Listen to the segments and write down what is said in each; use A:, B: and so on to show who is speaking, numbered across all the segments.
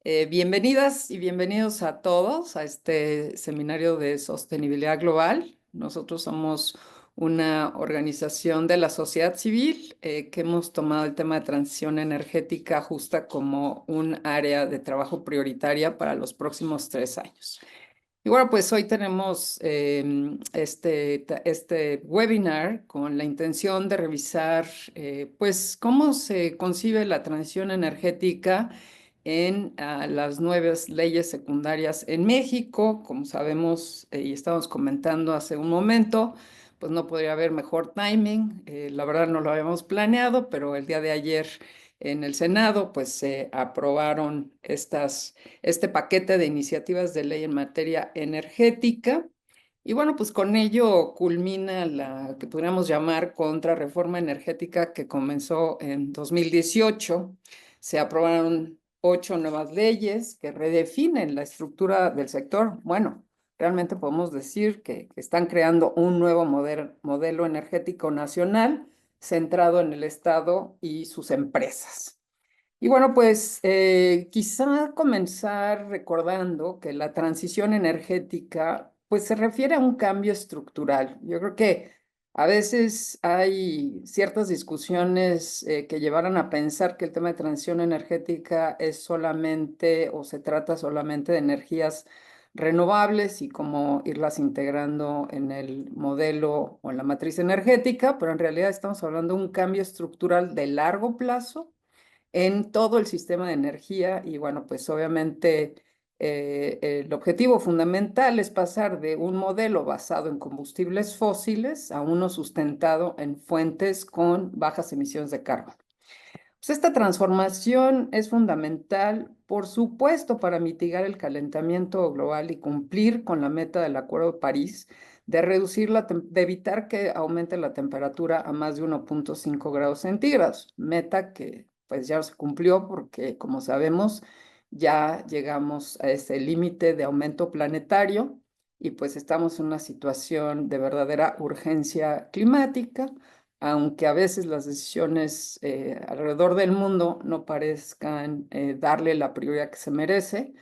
A: Bienvenidas y bienvenidos a todos a este seminario de sostenibilidad global. Nosotros somos una organización de la sociedad civil que hemos tomado el tema de transición energética justa como un área de trabajo prioritaria para los próximos 3 años. Y bueno, pues hoy tenemos este webinar con la intención de revisar pues cómo se concibe la transición energética en las nuevas leyes secundarias en México. Como sabemos y estamos comentando hace un momento, pues no podría haber mejor timing. La verdad no lo habíamos planeado, pero el día de ayer en el Senado pues se aprobaron este paquete de iniciativas de ley en materia energética. Y bueno, pues con ello culmina la que podríamos llamar contrarreforma energética que comenzó en 2018. Se aprobaron 8 nuevas leyes que redefinen la estructura del sector. Bueno, realmente podemos decir que están creando un nuevo modelo energético nacional centrado en el Estado y sus empresas. Y bueno, pues quizá comenzar recordando que la transición energética pues se refiere a un cambio estructural. Yo creo que a veces hay ciertas discusiones que llevaron a pensar que el tema de transición energética es solamente o se trata solamente de energías renovables y cómo irlas integrando en el modelo o en la matriz energética, pero en realidad estamos hablando de un cambio estructural de largo plazo en todo el sistema de energía y bueno, pues obviamente el objetivo fundamental es pasar de un modelo basado en combustibles fósiles a uno sustentado en fuentes con bajas emisiones de carbono. Pues esta transformación es fundamental, por supuesto, para mitigar el calentamiento global y cumplir con la meta del Acuerdo de París de de evitar que aumente la temperatura a más de 1,5 grados centígrados, meta que pues ya se cumplió porque, como sabemos, ya llegamos a ese límite de aumento planetario y pues estamos en una situación de verdadera urgencia climática, aunque a veces las decisiones alrededor del mundo no parezcan darle la prioridad que se merece.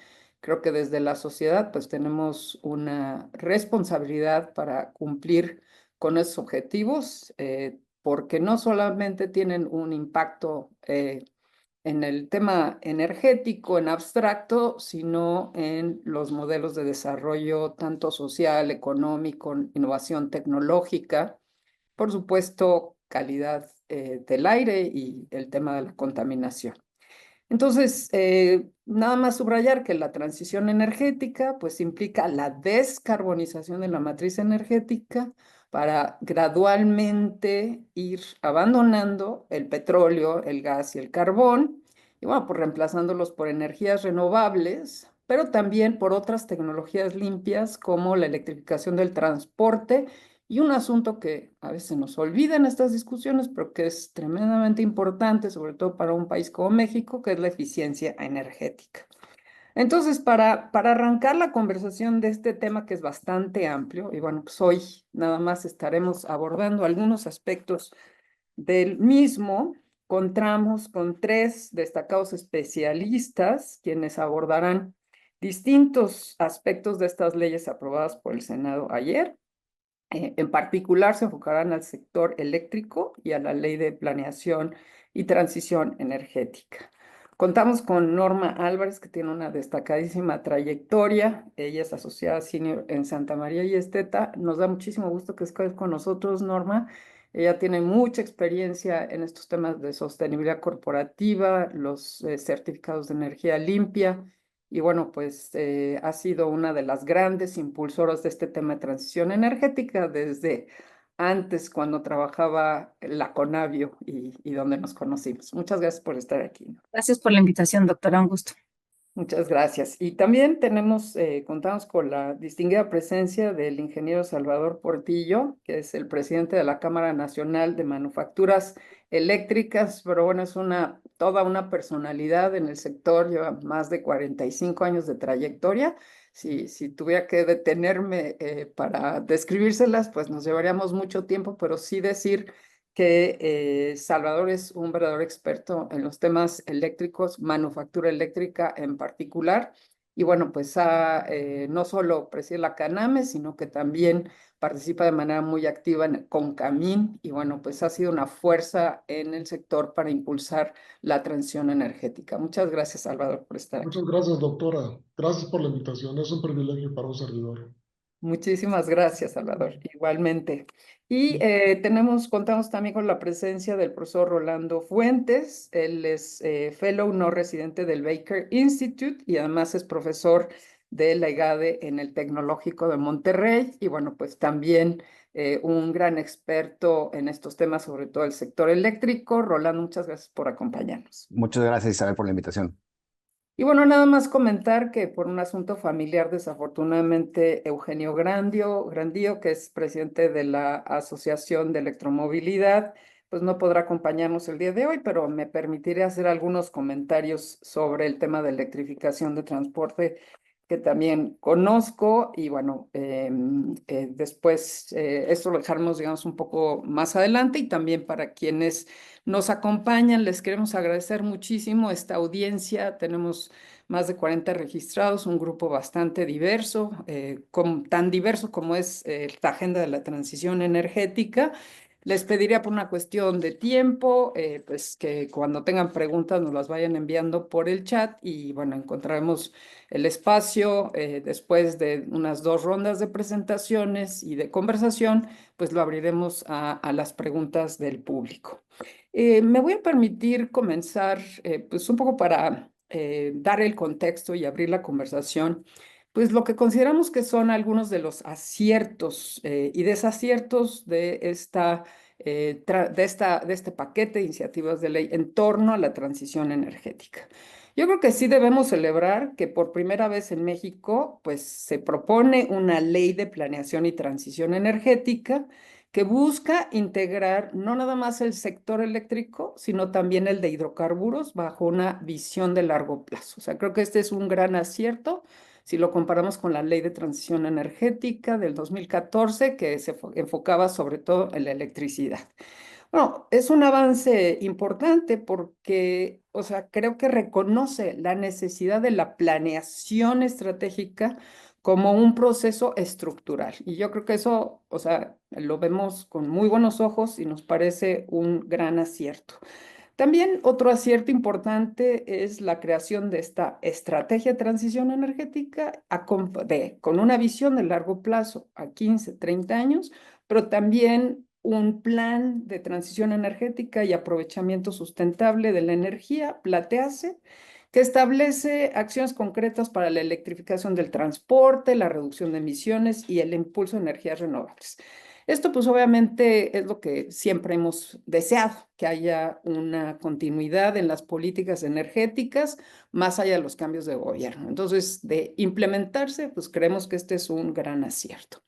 A: Creo que desde la sociedad pues tenemos una responsabilidad para cumplir con esos objetivos, porque no solamente tienen un impacto en el tema energético, en abstracto, sino en los modelos de desarrollo tanto social, económico, innovación tecnológica, por supuesto, calidad del aire y el tema de la contaminación. Entonces, nada más subrayar que la transición energética pues implica la descarbonización de la matriz energética para gradualmente ir abandonando el petróleo, el gas y el carbón, y bueno, pues reemplazándolos por energías renovables, pero también por otras tecnologías limpias como la electrificación del transporte y un asunto que a veces nos olvida en estas discusiones, pero que es tremendamente importante, sobre todo para un país como México, que es la eficiencia energética. Entonces, para arrancar la conversación de este tema que es bastante amplio, y bueno, pues hoy nada más estaremos abordando algunos aspectos del mismo, contamos con 3 destacados especialistas quienes abordarán distintos aspectos de estas leyes aprobadas por el Senado ayer. En particular, se enfocarán al sector eléctrico y a la ley de planeación y transición energética. Contamos con Norma Álvarez, que tiene una destacadísima trayectoria. Ella es asociada senior en Santa María y Esteta. Nos da muchísimo gusto que estés con nosotros, Norma. Ella tiene mucha experiencia en estos temas de sostenibilidad corporativa, los certificados de energía limpia y bueno, pues ha sido una de las grandes impulsoras de este tema de transición energética desde antes cuando trabajaba en la Conavio y donde nos conocimos. Muchas gracias por estar aquí, ¿no?
B: Gracias por la invitación, doctora. Un gusto.
A: Muchas gracias. Y también contamos con la distinguida presencia del ingeniero Salvador Portillo, que es el presidente de la Cámara Nacional de Manufacturas Eléctricas, pero bueno, es toda una personalidad en el sector, lleva más de 45 años de trayectoria. Si tuviera que detenerme para describírselas, pues nos llevaríamos mucho tiempo, pero sí decir que Salvador es un verdadero experto en los temas eléctricos, manufactura eléctrica en particular. Y bueno, pues no solo preside la CANAME, sino que también participa de manera muy activa en Concamín. Y bueno, pues ha sido una fuerza en el sector para impulsar la transición energética. Muchas gracias, Salvador, por estar aquí.
C: Muchas gracias, doctora. Gracias por la invitación. Es un privilegio para un servidor.
A: Muchísimas gracias, Salvador, igualmente. Y contamos también con la presencia del profesor Rolando Fuentes. Él es fellow no residente del Baker Institute y además es profesor de la EGADE en el Tecnológico de Monterrey. Y bueno, pues también un gran experto en estos temas, sobre todo el sector eléctrico. Rolando, muchas gracias por acompañarnos.
D: Muchas gracias, Isabel, por la invitación.
A: Y bueno, nada más comentar que por un asunto familiar, desafortunadamente, Eugenio Grandío, que es presidente de la Asociación de Electromovilidad, pues no podrá acompañarnos el día de hoy, pero me permitiré hacer algunos comentarios sobre el tema de electrificación de transporte que también conozco y bueno, después esto lo dejaremos, digamos, un poco más adelante y también para quienes nos acompañan, les queremos agradecer muchísimo esta audiencia. Tenemos más de 40 registrados, un grupo bastante diverso, tan diverso como es la agenda de la transición energética. Les pediría por una cuestión de tiempo, pues que cuando tengan preguntas nos las vayan enviando por el chat y bueno, encontraremos el espacio después de unas 2 rondas de presentaciones y de conversación, pues lo abriremos a las preguntas del público. Me voy a permitir comenzar, pues un poco para dar el contexto y abrir la conversación, pues lo que consideramos que son algunos de los aciertos y desaciertos de este paquete de iniciativas de ley en torno a la transición energética. Yo creo que sí debemos celebrar que por primera vez en México, pues se propone una ley de planeación y transición energética que busca integrar no nada más el sector eléctrico, sino también el de hidrocarburos bajo una visión de largo plazo. O sea, creo que este es un gran acierto si lo comparamos con la Ley de Transición Energética del 2014, que se enfocaba sobre todo en la electricidad. Bueno, es un avance importante porque, o sea, creo que reconoce la necesidad de la planeación estratégica como un proceso estructural. Y yo creo que eso, o sea, lo vemos con muy buenos ojos y nos parece un gran acierto. También otro acierto importante es la creación de esta estrategia de transición energética con una visión de largo plazo a 15, 30 años, pero también un plan de transición energética y aprovechamiento sustentable de la energía, PLATEACE, que establece acciones concretas para la electrificación del transporte, la reducción de emisiones y el impulso de energías renovables. Esto pues obviamente es lo que siempre hemos deseado, que haya una continuidad en las políticas energéticas más allá de los cambios de gobierno. Entonces, de implementarse, pues creemos que este es un gran acierto.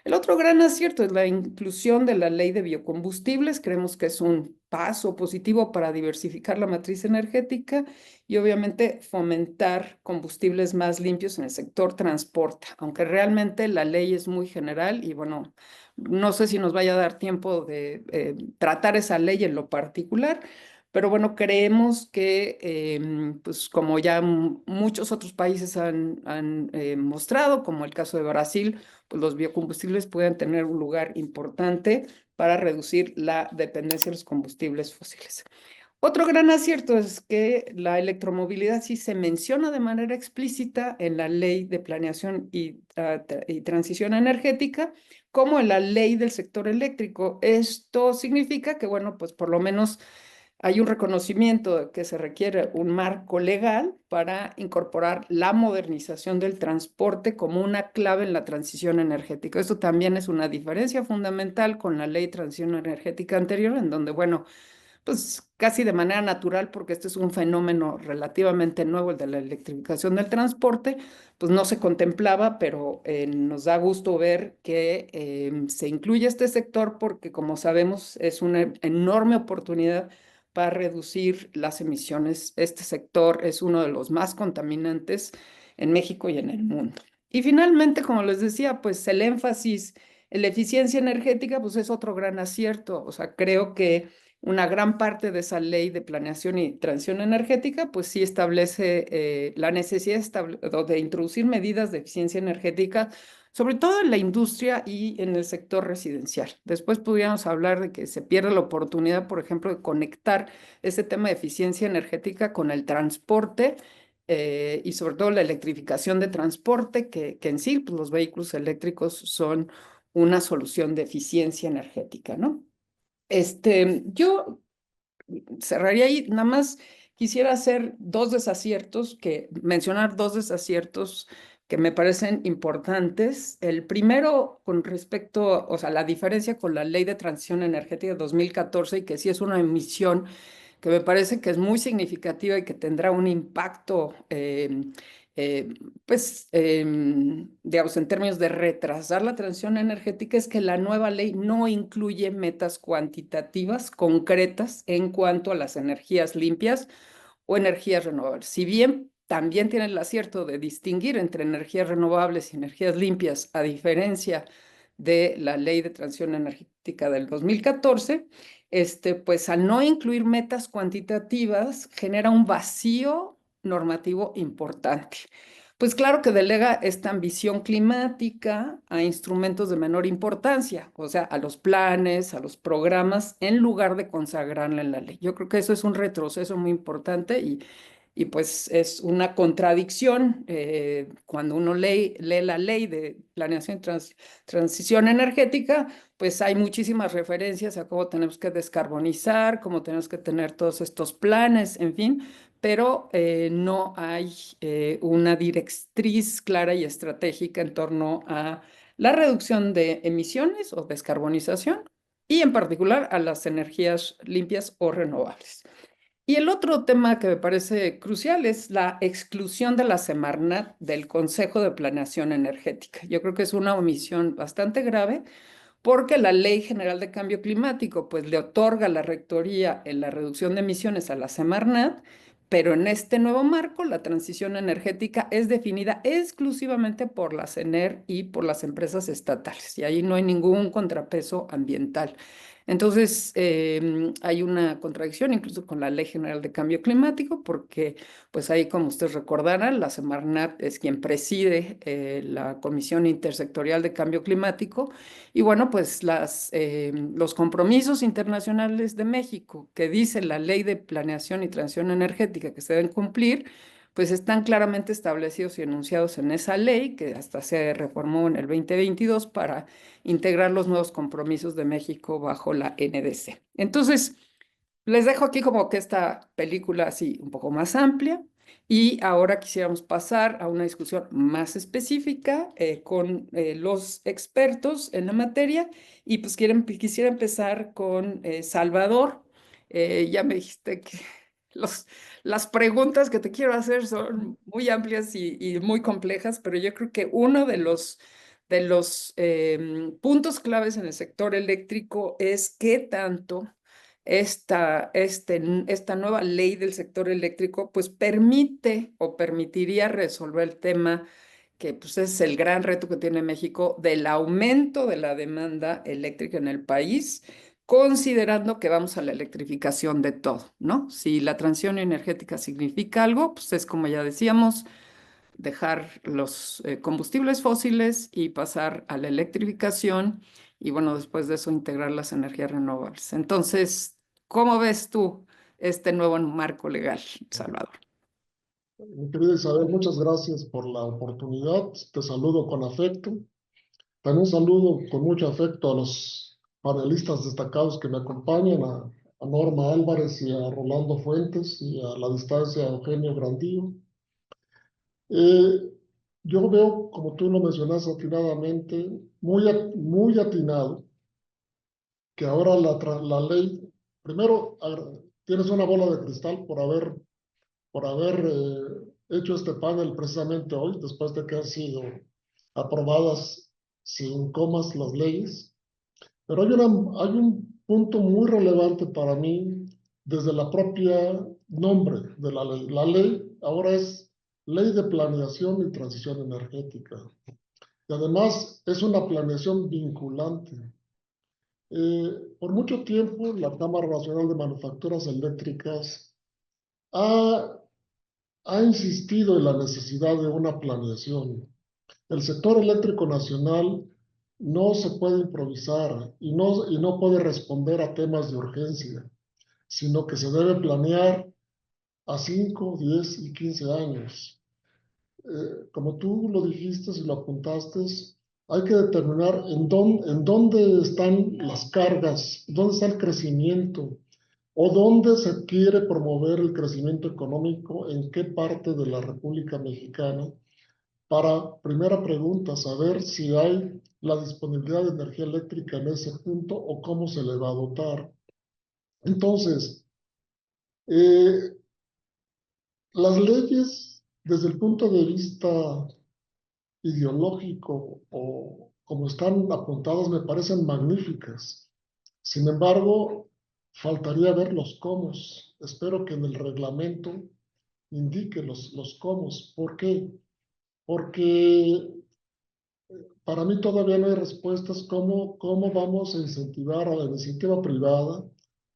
A: El otro gran acierto es la inclusión de la ley de biocombustibles. Creemos que es un paso positivo para diversificar la matriz energética y obviamente fomentar combustibles más limpios en el sector transporte, aunque realmente la ley es muy general y bueno, no sé si nos vaya a dar tiempo de tratar esa ley en lo particular. Pero bueno, creemos que, pues como ya muchos otros países han mostrado, como el caso de Brasil, pues los biocombustibles pueden tener un lugar importante para reducir la dependencia de los combustibles fósiles. Otro gran acierto es que la electromovilidad sí se menciona de manera explícita en la Ley de Planeación y Transición Energética, como en la Ley del Sector Eléctrico. Esto significa que, bueno, pues por lo menos hay un reconocimiento de que se requiere un marco legal para incorporar la modernización del transporte como una clave en la transición energética. Esto también es una diferencia fundamental con la ley de transición energética anterior, en donde, bueno, pues casi de manera natural, porque este es un fenómeno relativamente nuevo, el de la electrificación del transporte, pues no se contemplaba, pero nos da gusto ver que se incluye este sector porque, como sabemos, es una enorme oportunidad para reducir las emisiones. Este sector es uno de los más contaminantes en México y en el mundo. Y finalmente, como les decía, pues el énfasis la eficiencia energética, pues es otro gran acierto. O sea, creo que una gran parte de esa ley de planeación y transición energética, pues sí establece la necesidad de introducir medidas de eficiencia energética, sobre todo en la industria y en el sector residencial. Después podríamos hablar de que se pierde la oportunidad, por ejemplo, de conectar ese tema de eficiencia energética con el transporte y sobre todo la electrificación de transporte, que en sí pues, los vehículos eléctricos son una solución de eficiencia energética, ¿no? Yo cerraría ahí, nada más quisiera hacer mencionar dos desaciertos que me parecen importantes. El primero con respecto, o sea, la diferencia con la Ley de Transición Energética de 2014 y que sí es una emisión que me parece que es muy significativa y que tendrá un impacto, eh, pues, digamos, en términos de retrasar la transición energética, es que la nueva ley no incluye metas cuantitativas concretas en cuanto a las energías limpias o energías renovables. Si bien también tiene el acierto de distinguir entre energías renovables y energías limpias, a diferencia de la Ley de Transición Energética del 2014, pues al no incluir metas cuantitativas, genera un vacío normativo importante. Pues claro que delega esta ambición climática a instrumentos de menor importancia, o sea, a los planes, a los programas, en lugar de consagrarla en la ley. Yo creo que eso es un retroceso muy importante y pues es una contradicción cuando uno lee la ley de planeación y transición energética, pues hay muchísimas referencias a cómo tenemos que descarbonizar, cómo tenemos que tener todos estos planes, en fin, pero no hay una directriz clara y estratégica en torno a la reducción de emisiones o descarbonización y en particular a las energías limpias o renovables. Y el otro tema que me parece crucial es la exclusión de la Semarnat del Consejo de Planeación Energética. Yo creo que es una omisión bastante grave porque la Ley General de Cambio Climático pues le otorga la rectoría en la reducción de emisiones a la Semarnat, pero en este nuevo marco la transición energética es definida exclusivamente por la CENER y por las empresas estatales y ahí no hay ningún contrapeso ambiental. Entonces, hay una contradicción incluso con la Ley General de Cambio Climático, porque pues ahí, como ustedes recordarán, la Semarnat es quien preside la Comisión Intersectorial de Cambio Climático y bueno, pues los compromisos internacionales de México que dice la Ley de Planeación y Transición Energética que se deben cumplir, pues están claramente establecidos y enunciados en esa ley que hasta se reformó en el 2022 para integrar los nuevos compromisos de México bajo la NDC. Entonces, les dejo aquí como que esta película así un poco más amplia y ahora quisiéramos pasar a una discusión más específica con los expertos en la materia y pues quisiera empezar con Salvador. Ya me dijiste que las preguntas que te quiero hacer son muy amplias y muy complejas, pero yo creo que uno de los puntos claves en el sector eléctrico es qué tanto esta nueva ley del sector eléctrico pues permite o permitiría resolver el tema que pues es el gran reto que tiene México del aumento de la demanda eléctrica en el país, considerando que vamos a la electrificación de todo, ¿no? Si la transición energética significa algo, pues es como ya decíamos, dejar los combustibles fósiles y pasar a la electrificación y bueno, después de eso integrar las energías renovables. Entonces, ¿cómo ves tú este nuevo marco legal, Salvador?
C: Mi querida Isabel, muchas gracias por la oportunidad. Te saludo con afecto. También saludo con mucho afecto a los panelistas destacados que me acompañan, a Norma Álvarez y a Rolando Fuentes y a la distancia a Eugenio Grandío. Yo veo, como tú lo mencionas atinadamente, muy atinado, que ahora la ley, primero, tienes una bola de cristal por haber hecho este panel precisamente hoy, después de que han sido aprobadas sin comas las leyes. Pero hay un punto muy relevante para mí desde la propia nombre de la ley. La ley ahora es Ley de Planeación y Transición Energética. Y además es una planeación vinculante. Por mucho tiempo, la Cámara Nacional de Manufacturas Eléctricas ha insistido en la necesidad de una planeación. El sector eléctrico nacional no se puede improvisar y no puede responder a temas de urgencia, sino que se debe planear a 5, 10 y 15 años. Como tú lo dijiste y lo apuntaste, hay que determinar en dónde están las cargas, dónde está el crecimiento, o dónde se quiere promover el crecimiento económico, en qué parte de la República Mexicana, para, primera pregunta, saber si hay la disponibilidad de energía eléctrica en ese punto o cómo se le va a dotar. Entonces, las leyes, desde el punto de vista ideológico o como están apuntadas, me parecen magníficas. Sin embargo, faltaría ver los cómo. Espero que en el reglamento indique los cómo. ¿Por qué? Porque para mí todavía no hay respuestas cómo vamos a incentivar a la iniciativa privada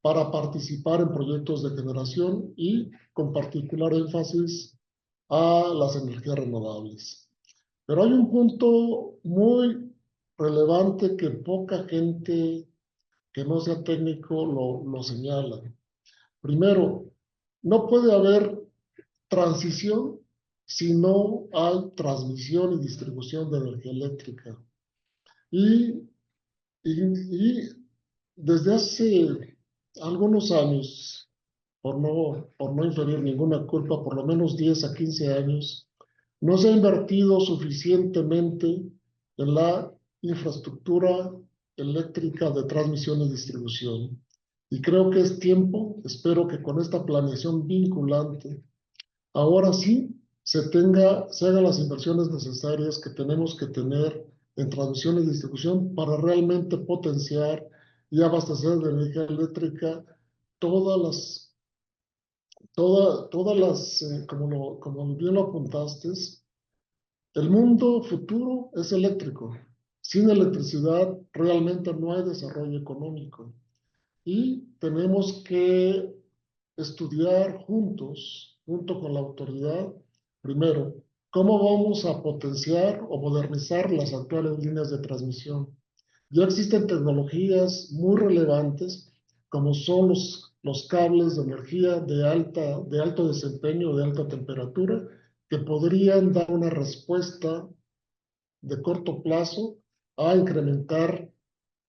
C: para participar en proyectos de generación y con particular énfasis a las energías renovables. Pero hay un punto muy relevante que poca gente que no sea técnico lo señala. Primero, no puede haber transición si no hay transmisión y distribución de energía eléctrica. Y desde hace algunos años, por no inferir ninguna culpa, por lo menos 10 a 15 años, no se ha invertido suficientemente en la infraestructura eléctrica de transmisión y distribución. Y creo que es tiempo, espero que con esta planeación vinculante, ahora sí se hagan las inversiones necesarias que tenemos que tener en transmisión y distribución para realmente potenciar y abastecer de energía eléctrica todas las, como bien lo apuntaste, el mundo futuro es eléctrico. Sin electricidad realmente no hay desarrollo económico. Y tenemos que estudiar juntos, junto con la autoridad, primero, cómo vamos a potenciar o modernizar las actuales líneas de transmisión. Ya existen tecnologías muy relevantes, como son los cables de energía de alto desempeño, de alta temperatura, que podrían dar una respuesta de corto plazo a incrementar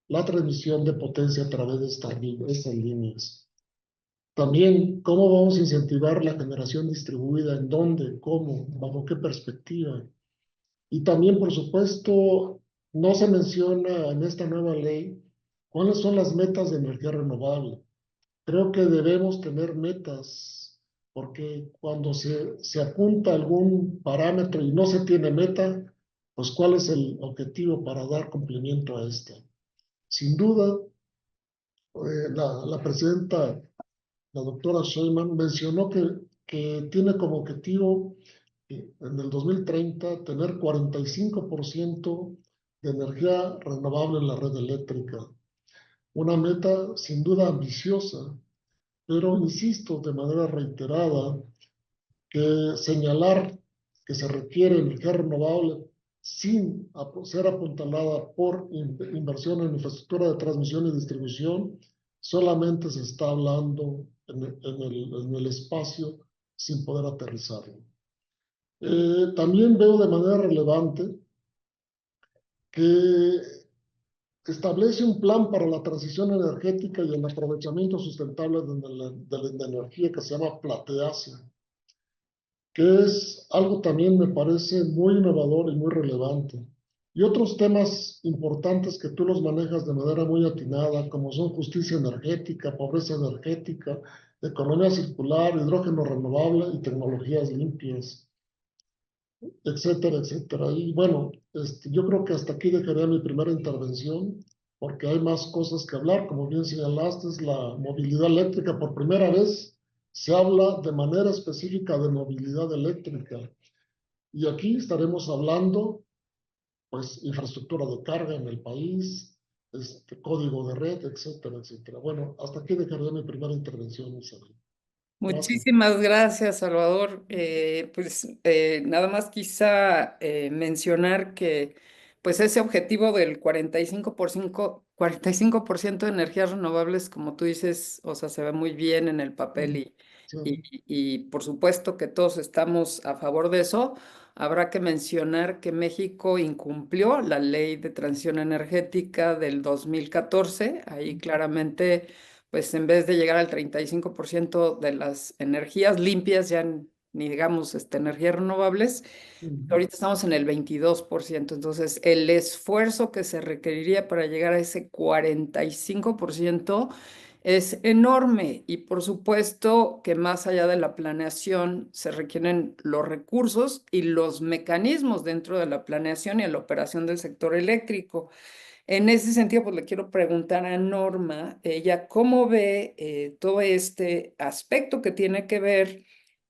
C: la transmisión de potencia a través de estas líneas. También, ¿cómo vamos a incentivar la generación distribuida? ¿En dónde? ¿Cómo? ¿Bajo qué perspectiva? Y también, por supuesto, no se menciona en esta nueva ley cuáles son las metas de energía renovable. Creo que debemos tener metas, porque cuando se apunta algún parámetro y no se tiene meta, pues ¿cuál es el objetivo para dar cumplimiento a esta? Sin duda, la presidenta, la doctora Sheinbaum, mencionó que tiene como objetivo en el 2030 tener 45% de energía renovable en la red eléctrica. Una meta sin duda ambiciosa, pero insisto de manera reiterada que señalar que se requiere energía renovable sin ser apuntalada por inversión en infraestructura de transmisión y distribución, solamente se está hablando en el espacio sin poder aterrizarlo. También veo de manera relevante que establece un plan para la transición energética y el aprovechamiento sustentable de la energía que se llama Plateasia, que es algo también me parece muy innovador y muy relevante. Y otros temas importantes que tú los manejas de manera muy atinada, como son justicia energética, pobreza energética, economía circular, hidrógeno renovable y tecnologías limpias, etcétera, etcétera. Y bueno, yo creo que hasta aquí dejaría mi primera intervención, porque hay más cosas que hablar. Como bien señalaste, es la movilidad eléctrica. Por primera vez se habla de manera específica de movilidad eléctrica. Y aquí estaremos hablando pues infraestructura de carga en el país, código de red, etcétera, etcétera. Bueno, hasta aquí dejaré mi primera intervención, Isabel. Gracias.
A: Muchísimas gracias, Salvador. Nada más quizá mencionar que pues ese objetivo del 45% de energías renovables, como tú dices, o sea, se ve muy bien en el papel
C: Sí,
A: y por supuesto que todos estamos a favor de eso. Habrá que mencionar que México incumplió la Ley de Transición Energética del 2014. Ahí claramente pues en vez de llegar al 35% de las energías limpias, ya ni digamos energías renovables, ahorita estamos en el 22%. Entonces, el esfuerzo que se requeriría para llegar a ese 45% es enorme y por supuesto que más allá de la planeación se requieren los recursos y los mecanismos dentro de la planeación y la operación del sector eléctrico. En ese sentido, pues le quiero preguntar a Norma, ella cómo ve todo este aspecto que tiene que ver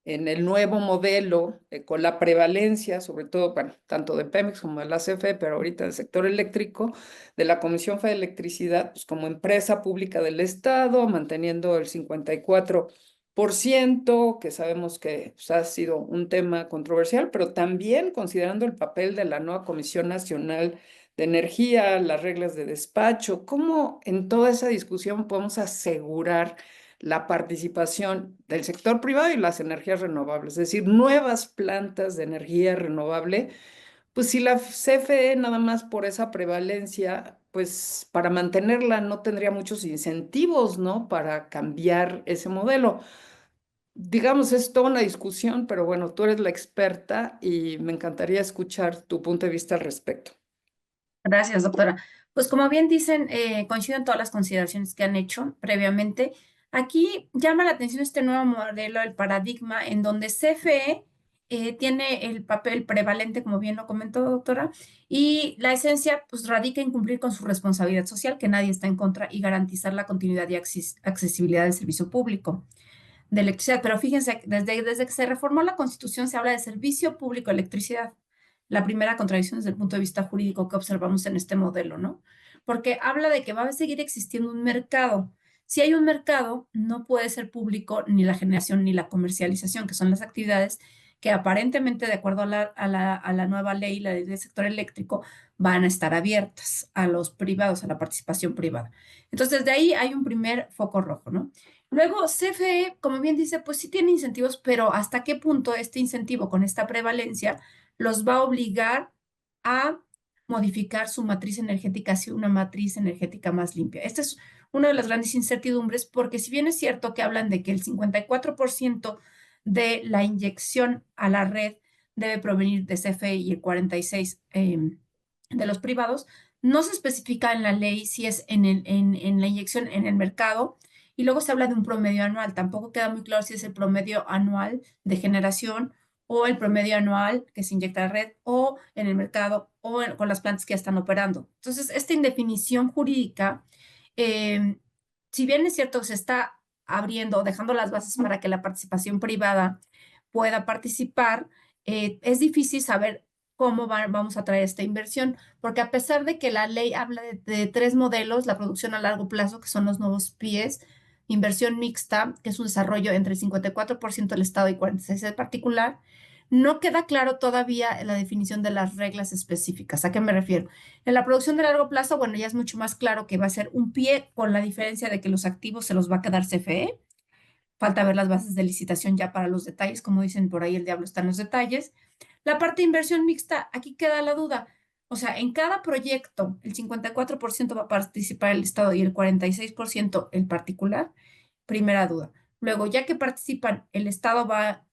A: en el nuevo modelo con la prevalencia, sobre todo, bueno, tanto de Pemex como de la CFE, pero ahorita del sector eléctrico, de la Comisión Federal de Electricidad, pues como empresa pública del Estado, manteniendo el 54%, que sabemos que pues, ha sido un tema controversial, pero también considerando el papel de la nueva Comisión Nacional de Energía, las reglas de despacho, ¿cómo en toda esa discusión podemos asegurar la participación del sector privado y las energías renovables? Es decir, nuevas plantas de energía renovable, pues si la CFE nada más por esa prevalencia, pues para mantenerla no tendría muchos incentivos, ¿no? Para cambiar ese modelo. Digamos, es toda una discusión, pero bueno, tú eres la experta y me encantaría escuchar tu punto de vista al respecto.
B: Gracias, doctora. Pues como bien dicen, coincido en todas las consideraciones que han hecho previamente. Aquí llama la atención este nuevo modelo, el paradigma, en donde CFE tiene el papel prevalente, como bien lo comentó, doctora, y la esencia pues radica en cumplir con su responsabilidad social, que nadie está en contra, y garantizar la continuidad y accesibilidad del servicio público de electricidad. Pero fíjense, desde que se reformó la Constitución se habla de servicio público de electricidad. La primera contradicción desde el punto de vista jurídico que observamos en este modelo, ¿no? Porque habla de que va a seguir existiendo un mercado. Si hay un mercado, no puede ser público ni la generación ni la comercialización, que son las actividades que aparentemente, de acuerdo a la nueva ley, la ley del sector eléctrico, van a estar abiertas a los privados, a la participación privada. Entonces, de ahí hay un primer foco rojo, ¿no? Luego, CFE, como bien dice, pues sí tiene incentivos, pero ¿hasta qué punto este incentivo con esta prevalencia los va a obligar a modificar su matriz energética hacia una matriz energética más limpia? Esta es una de las grandes incertidumbres, porque si bien es cierto que hablan de que el 54% de la inyección a la red debe provenir de CFE y el 46% de los privados, no se especifica en la ley si es en la inyección en el mercado, y luego se habla de un promedio anual. Tampoco queda muy claro si es el promedio anual de generación o el promedio anual que se inyecta a la red o en el mercado o con las plantas que ya están operando. Entonces, esta indefinición jurídica, eh, si bien es cierto que se está abriendo, dejando las bases para que la participación privada pueda participar, es difícil saber cómo vamos a traer esta inversión, porque a pesar de que la ley habla de tres modelos, la producción a largo plazo, que son los nuevos PIEs, inversión mixta, que es un desarrollo entre el 54% del Estado y 46% del particular, no queda claro todavía la definición de las reglas específicas. ¿A qué me refiero? En la producción de largo plazo, bueno, ya es mucho más claro que va a ser un pie, con la diferencia de que los activos se los va a quedar CFE. Falta ver las bases de licitación ya para los detalles, como dicen por ahí, el diablo está en los detalles. La parte de inversión mixta, aquí queda la duda. O sea, en cada proyecto, el 54% va a participar el Estado y el 46% el particular. Primera duda. Luego, ya que participan, el Estado va a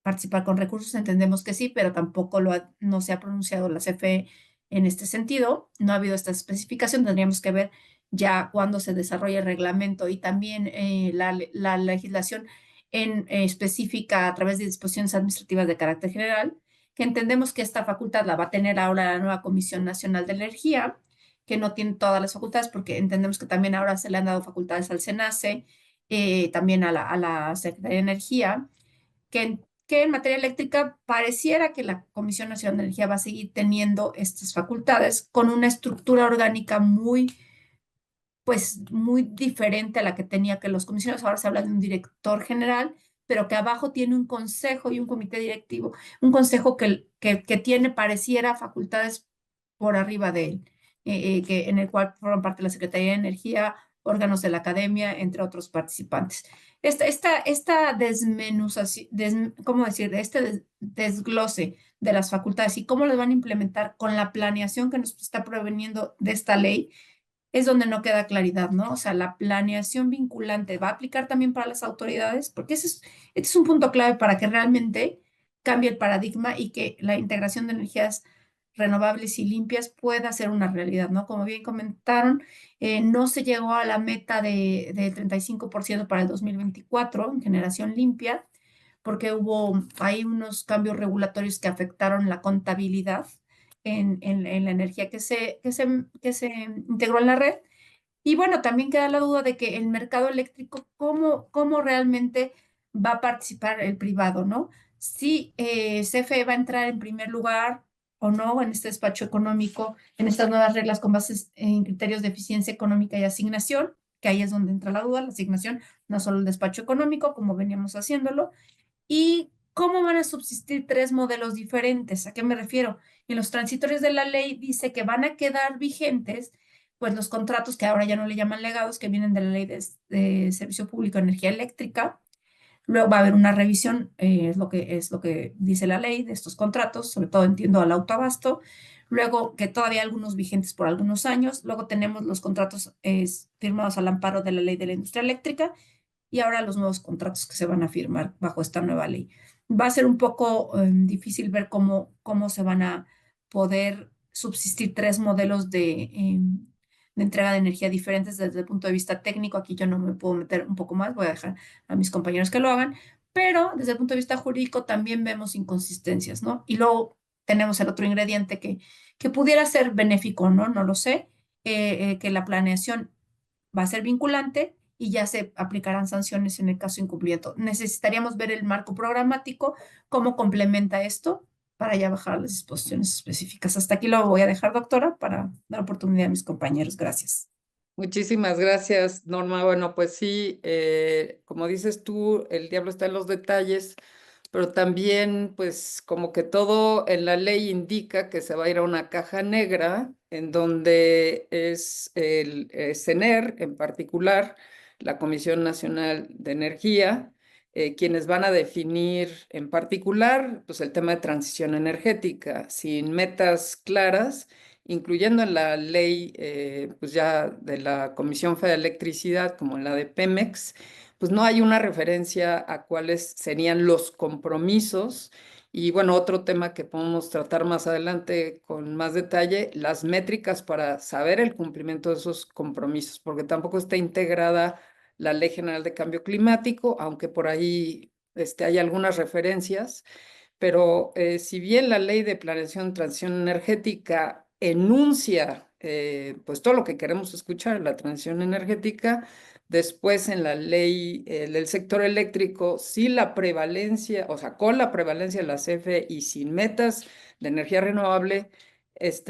B: participar con recursos, entendemos que sí, pero tampoco no se ha pronunciado la CFE en este sentido. No ha habido esta especificación. Tendríamos que ver ya cuando se desarrolla el reglamento y también la legislación específica a través de disposiciones administrativas de carácter general, que entendemos que esta facultad la va a tener ahora la nueva Comisión Nacional de Energía, que no tiene todas las facultades, porque entendemos que también ahora se le han dado facultades al SENACE, también a la Secretaría de Energía, que que en materia eléctrica pareciera que la Comisión Nacional de Energía va a seguir teniendo estas facultades con una estructura orgánica pues muy diferente a la que tenía que los comisionados. Ahora se habla de un director general, pero que abajo tiene un consejo y un comité directivo, un consejo que tiene, pareciera, facultades por arriba de él, en el cual forman parte de la Secretaría de Energía, órganos de la academia, entre otros participantes. Esta desmenuzación, ¿cómo decir? Desglose de las facultades y cómo lo van a implementar con la planeación que nos está proveniendo de esta ley, es donde no queda claridad, ¿no? O sea, la planeación vinculante va a aplicar también para las autoridades, porque este es un punto clave para que realmente cambie el paradigma y que la integración de energías renovables y limpias pueda ser una realidad, ¿no? Como bien comentaron, no se llegó a la meta de 35% para el 2024 en generación limpia, porque hubo ahí unos cambios regulatorios que afectaron la contabilidad en la energía que se integró en la red. Y bueno, también queda la duda de que el mercado eléctrico, cómo realmente va a participar el privado, ¿no? Si CFE va a entrar en primer lugar o no en este despacho económico, en estas nuevas reglas con bases en criterios de eficiencia económica y asignación, que ahí es donde entra la duda, la asignación, no solo el despacho económico, como veníamos haciéndolo, y cómo van a subsistir tres modelos diferentes. ¿A qué me refiero? En los transitorios de la ley dice que van a quedar vigentes pues los contratos que ahora ya no le llaman legados, que vienen de la ley de Servicio Público de Energía Eléctrica. Luego va a haber una revisión, es lo que dice la ley de estos contratos, sobre todo entiendo al autoabasto. Luego que todavía hay algunos vigentes por algunos años. Luego tenemos los contratos firmados al amparo de la ley de la industria eléctrica y ahora los nuevos contratos que se van a firmar bajo esta nueva ley. Va a ser un poco difícil ver cómo se van a poder subsistir tres modelos de entrega de energía diferentes desde el punto de vista técnico. Aquí yo no me puedo meter un poco más, voy a dejar a mis compañeros que lo hagan, pero desde el punto de vista jurídico también vemos inconsistencias, ¿no? Y luego tenemos el otro ingrediente que pudiera ser benéfico, ¿no? No lo sé, que la planeación va a ser vinculante y ya se aplicarán sanciones en el caso de incumplimiento. Necesitaríamos ver el marco programático, cómo complementa esto para ya bajar las disposiciones específicas. Hasta aquí lo voy a dejar, doctora, para dar oportunidad a mis compañeros. Gracias.
A: Muchísimas gracias, Norma. Bueno, pues sí, como dices tú, el diablo está en los detalles, pero también, pues, como que todo en la ley indica que se va a ir a una caja negra, en donde es el CENER, en particular, la Comisión Nacional de Energía, quienes van a definir, en particular, pues, el tema de transición energética, sin metas claras, incluyendo en la ley, pues ya de la Comisión Federal de Electricidad, como en la de Pemex, pues no hay una referencia a cuáles serían los compromisos. Y bueno, otro tema que podemos tratar más adelante con más detalle, las métricas para saber el cumplimiento de esos compromisos, porque tampoco está integrada la Ley General de Cambio Climático, aunque por ahí hay algunas referencias. Pero si bien la Ley de Planeación y Transición Energética enuncia pues todo lo que queremos escuchar, la transición energética, después en la ley del sector eléctrico, sí la prevalencia, o sea, con la prevalencia de la CFE y sin metas de energía renovable,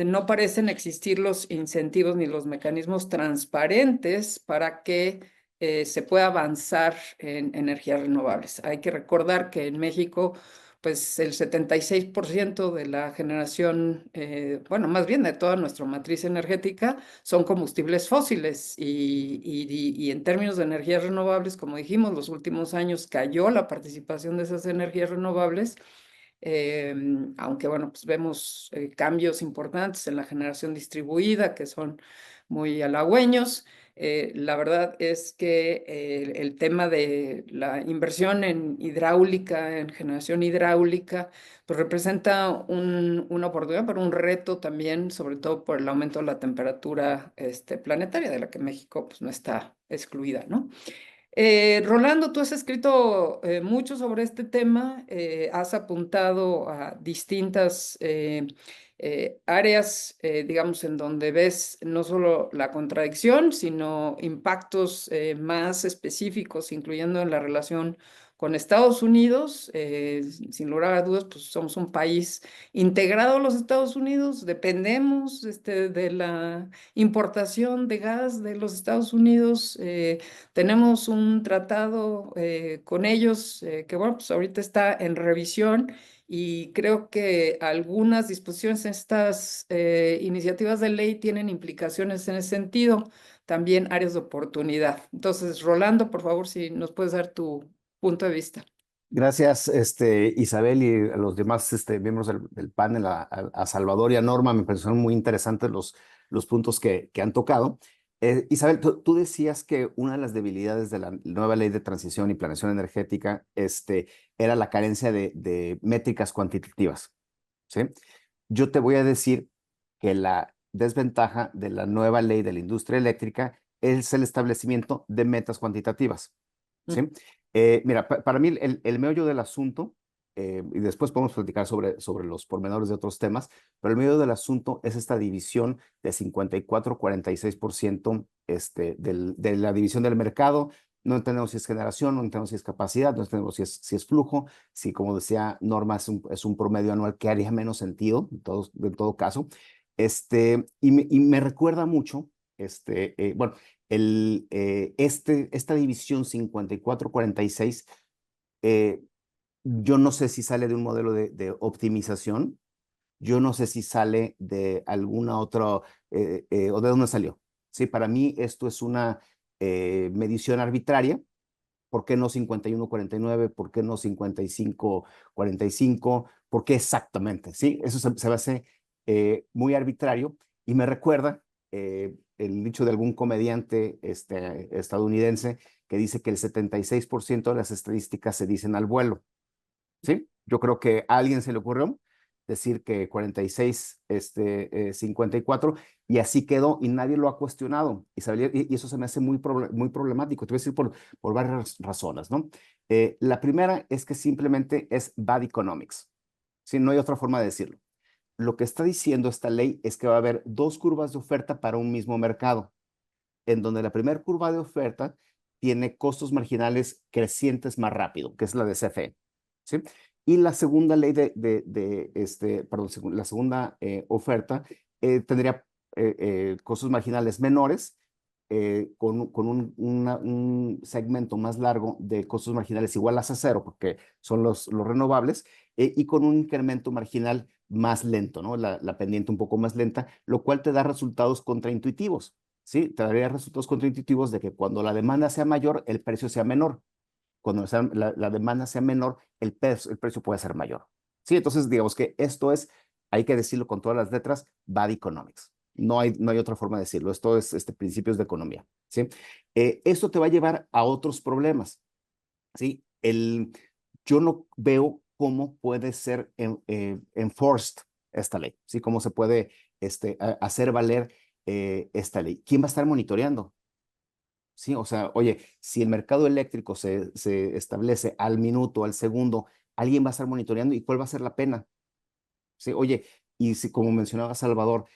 A: no parecen existir los incentivos ni los mecanismos transparentes para que se pueda avanzar en energías renovables. Hay que recordar que en México pues el 76% de la generación, bueno, más bien de toda nuestra matriz energética, son combustibles fósiles y en términos de energías renovables, como dijimos, los últimos años cayó la participación de esas energías renovables, aunque bueno, pues vemos cambios importantes en la generación distribuida que son muy halagüeños. La verdad es que el tema de la inversión en hidráulica, en generación hidráulica, pues representa una oportunidad, pero un reto también, sobre todo por el aumento de la temperatura planetaria, de la que México pues, no está excluida, ¿no? Rolando, tú has escrito mucho sobre este tema, has apuntado a distintas áreas, digamos, en donde ves no solo la contradicción, sino impactos más específicos, incluyendo en la relación con Estados Unidos. Sin lugar a dudas, pues somos un país integrado a los Estados Unidos, dependemos de la importación de gas de los Estados Unidos. Tenemos un tratado con ellos que, bueno, pues ahorita está en revisión y creo que algunas disposiciones en estas iniciativas de ley tienen implicaciones en ese sentido, también áreas de oportunidad. Entonces, Rolando, por favor, si nos puedes dar tu punto de vista.
D: Gracias, Isabel y a los demás miembros del panel, a Salvador y a Norma. Me parecieron muy interesantes los puntos que han tocado. Isabel, tú decías que una de las debilidades de la nueva ley de transición y planeación energética era la carencia de métricas cuantitativas, ¿sí? Yo te voy a decir que la desventaja de la nueva ley de la industria eléctrica es el establecimiento de metas cuantitativas, ¿sí? Mira, para mí el meollo del asunto, y después podemos platicar sobre los pormenores de otros temas, pero el meollo del asunto es esta división de 54-46% de la división del mercado. No entendemos si es generación, no entendemos si es capacidad, no entendemos si es flujo, si, como decía Norma, es un promedio anual que haría menos sentido en todo caso. Y me recuerda mucho, bueno, esta división 54-46, yo no sé si sale de un modelo de optimización, yo no sé si sale de alguna otra, o de dónde salió. Sí, para mí esto es una medición arbitraria. ¿Por qué no 51-49? ¿Por qué no 55-45? ¿Por qué exactamente? Sí, eso se me hace muy arbitrario y me recuerda el dicho de algún comediante estadounidense que dice que el 76% de las estadísticas se dicen al vuelo. ¿Sí? Yo creo que a alguien se le ocurrió decir que 46, 54, y así quedó y nadie lo ha cuestionado. Y eso se me hace muy problemático. Te voy a decir por varias razones, ¿no? La primera es que simplemente es bad economics. ¿Sí? No hay otra forma de decirlo. Lo que está diciendo esta ley es que va a haber dos curvas de oferta para un mismo mercado, en donde la primera curva de oferta tiene costos marginales crecientes más rápido, que es la de CFE. ¿Sí? Y la segunda ley perdón, la segunda oferta tendría costos marginales menores, con un segmento más largo de costos marginales igual a cero, porque son los renovables, y con un incremento marginal más lento, ¿no? La pendiente un poco más lenta, lo cual te da resultados contraintuitivos, ¿sí? Te daría resultados contraintuitivos de que cuando la demanda sea mayor, el precio sea menor. Cuando la demanda sea menor, el precio puede ser mayor. Sí, entonces digamos que esto es, hay que decirlo con todas las letras, bad economics. No hay otra forma de decirlo. Esto es principios de economía. ¿Sí? Esto te va a llevar a otros problemas. ¿Sí? Yo no veo cómo puede ser enforced esta ley. ¿Sí? Cómo se puede hacer valer esta ley. ¿Quién va a estar monitoreando? Sí, o sea, oye, si el mercado eléctrico se establece al minuto, al segundo, alguien va a estar monitoreando y cuál va a ser la pena. Sí, oye, y si, como mencionaba Salvador,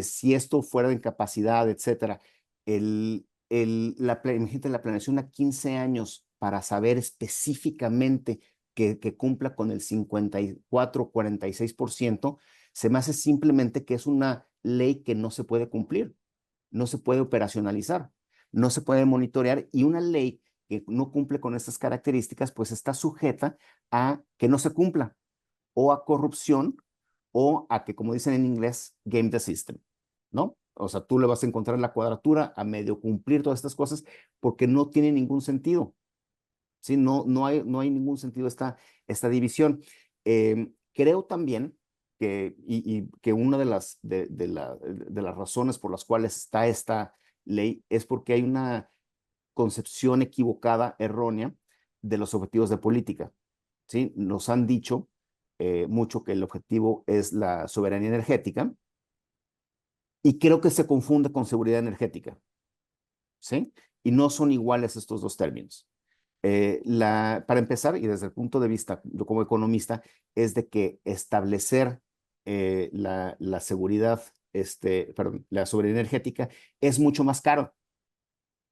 D: si esto fuera de incapacidad, etcétera, imagínate la planeación a 15 años para saber específicamente que cumpla con el 54-46%, se me hace simplemente que es una ley que no se puede cumplir, no se puede operacionalizar, no se puede monitorear, y una ley que no cumple con estas características, pues está sujeta a que no se cumpla, o a corrupción, o a que, como dicen en inglés, game the system, ¿no? O sea, tú le vas a encontrar la cuadratura a medio cumplir todas estas cosas porque no tiene ningún sentido. ¿Sí? No hay ningún sentido esta división. Creo también que una de las razones por las cuales está esta ley es porque hay una concepción equivocada, errónea, de los objetivos de política. ¿Sí? Nos han dicho mucho que el objetivo es la soberanía energética, y creo que se confunde con seguridad energética. ¿Sí? Y no son iguales estos dos términos. Para empezar, y desde el punto de vista, yo como economista, es de que establecer la seguridad, perdón, la soberanía energética es mucho más caro.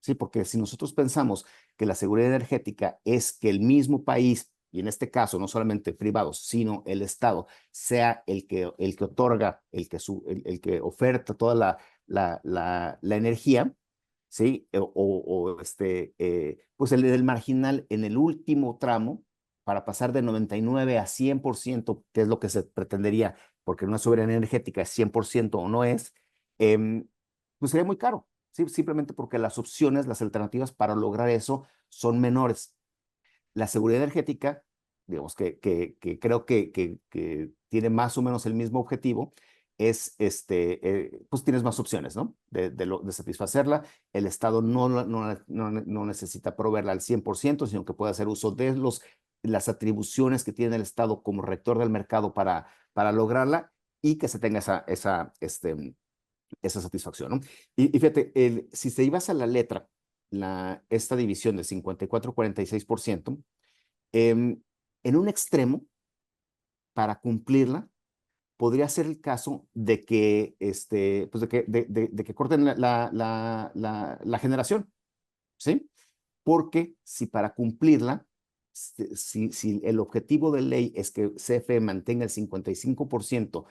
D: ¿sí? Porque si nosotros pensamos que la seguridad energética es que el mismo país, y en este caso no solamente privados, sino el Estado, sea el que otorga, el que oferta toda la energía, ¿sí? Pues el marginal en el último tramo, para pasar de 99 a 100%, que es lo que se pretendería, porque una soberanía energética es 100% o no es, pues sería muy caro, ¿sí? Simplemente porque las opciones, las alternativas para lograr eso son menores. La seguridad energética, digamos que creo que tiene más o menos el mismo objetivo, es, pues tienes más opciones, ¿no? De satisfacerla. El Estado no necesita proveerla al 100%, sino que puede hacer uso de las atribuciones que tiene el Estado como rector del mercado para lograrla y que se tenga esa satisfacción, ¿no? Y fíjate, si te ibas a la letra, esta división del 54-46%, en un extremo, para cumplirla, podría ser el caso de que, pues de que corten la generación, ¿sí? Porque si para cumplirla, si el objetivo de ley es que CFE mantenga el 55%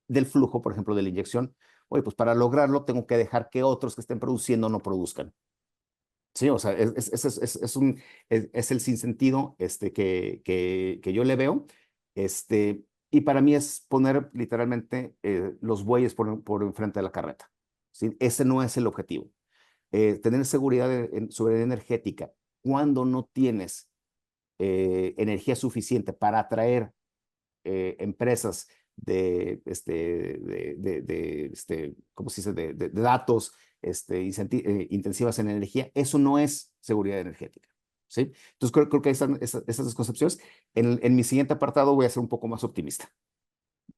D: del flujo, por ejemplo, de la inyección, oye, pues para lograrlo tengo que dejar que otros que estén produciendo no produzcan. Sí, o sea, es el sinsentido que yo le veo. Y para mí es poner literalmente los bueyes por enfrente de la carreta. ¿Sí? Ese no es el objetivo. Tener seguridad soberanía energética cuando no tienes energía suficiente para atraer empresas ¿cómo se dice? De datos intensivas en energía, eso no es seguridad energética. ¿Sí? Entonces creo que están esas dos concepciones. En mi siguiente apartado voy a ser un poco más optimista.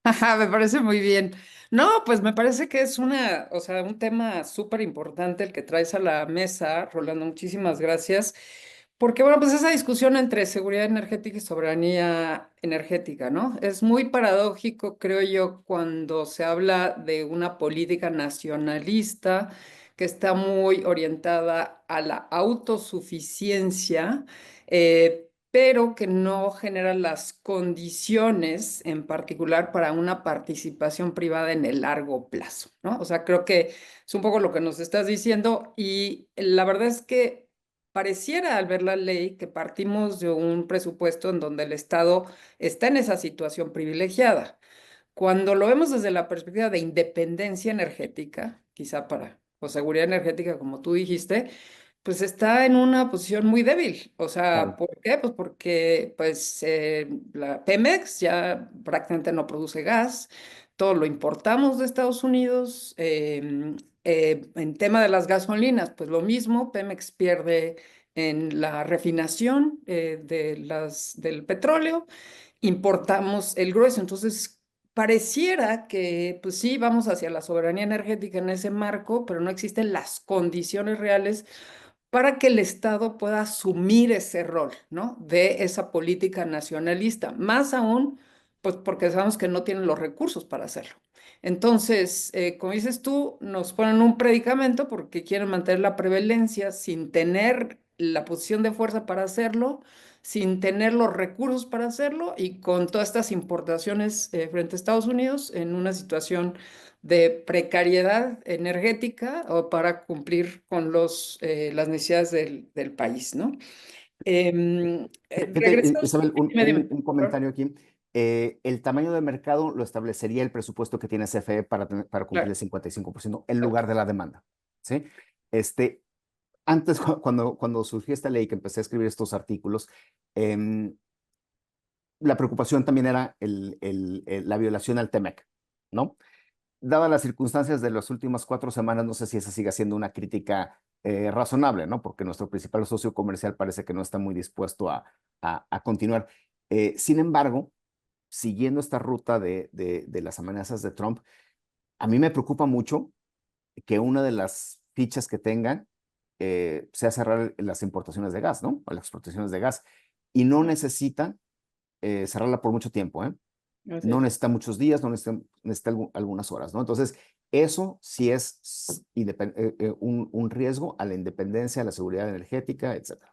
A: Ajá, me parece muy bien. No, pues me parece que es o sea, un tema súper importante el que traes a la mesa, Rolando. Muchísimas gracias. Porque, bueno, pues esa discusión entre seguridad energética y soberanía energética, ¿no? Es muy paradójico, creo yo, cuando se habla de una política nacionalista que está muy orientada a la autosuficiencia. Pero que no genera las condiciones en particular para una participación privada en el largo plazo, ¿no? O sea, creo que es un poco lo que nos estás diciendo y la verdad es que pareciera al ver la ley que partimos de un presupuesto en donde el Estado está en esa situación privilegiada. Cuando lo vemos desde la perspectiva de independencia energética, quizá para, o seguridad energética, como tú dijiste, pues está en una posición muy débil. O sea,
D: Claro.
A: ¿por qué? Pues porque pues, la Pemex ya prácticamente no produce gas, todo lo importamos de Estados Unidos. En tema de las gasolinas, pues lo mismo, Pemex pierde en la refinación del petróleo, importamos el grueso. Entonces, pareciera que, pues sí, vamos hacia la soberanía energética en ese marco, pero no existen las condiciones reales para que el Estado pueda asumir ese rol, ¿no? De esa política nacionalista, más aún, pues porque sabemos que no tienen los recursos para hacerlo. Entonces, como dices tú, nos ponen un predicamento porque quieren mantener la prevalencia sin tener la posición de fuerza para hacerlo, sin tener los recursos para hacerlo y con todas estas importaciones frente a Estados Unidos en una situación de precariedad energética o para cumplir con las necesidades del país, ¿no?
D: Fíjate,
A: Regresas.
D: Isabel,
A: Dime, dime.
D: un comentario aquí. El tamaño del mercado lo establecería el presupuesto que tiene CFE para cumplir
A: Claro,
D: el 55% en
A: exacto.
D: lugar de la demanda. ¿Sí? Antes, cuando surgió esta ley que empecé a escribir estos artículos, la preocupación también era la violación al TEMEC, ¿no? Dadas las circunstancias de las últimas 4 semanas, no sé si esa siga siendo una crítica razonable, ¿no? Porque nuestro principal socio comercial parece que no está muy dispuesto a continuar. Sin embargo, siguiendo esta ruta de las amenazas de Trump, a mí me preocupa mucho que una de las fichas que tengan sea cerrar las importaciones de gas, ¿no? O las exportaciones de gas. Y no necesita cerrarla por mucho tiempo, ¿eh?
A: Así
D: No
A: es.
D: necesita muchos días, no necesita algunas horas, ¿no? Entonces, Eso sí es un riesgo a la independencia, a la seguridad energética, etcétera.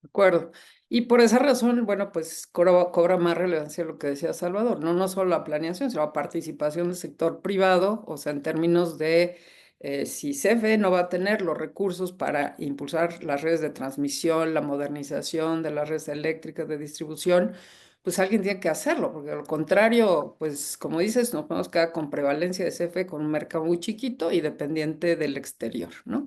A: De acuerdo. Y por esa razón, bueno, pues cobra más relevancia lo que decía Salvador, ¿no? No solo la planeación, sino la participación del sector privado, o sea, en términos de si CFE no va a tener los recursos para impulsar las redes de transmisión, la modernización de las redes eléctricas de distribución, pues alguien tiene que hacerlo, porque al contrario, pues como dices, nos podemos quedar con prevalencia de CFE con un mercado muy chiquito y dependiente del exterior, ¿no?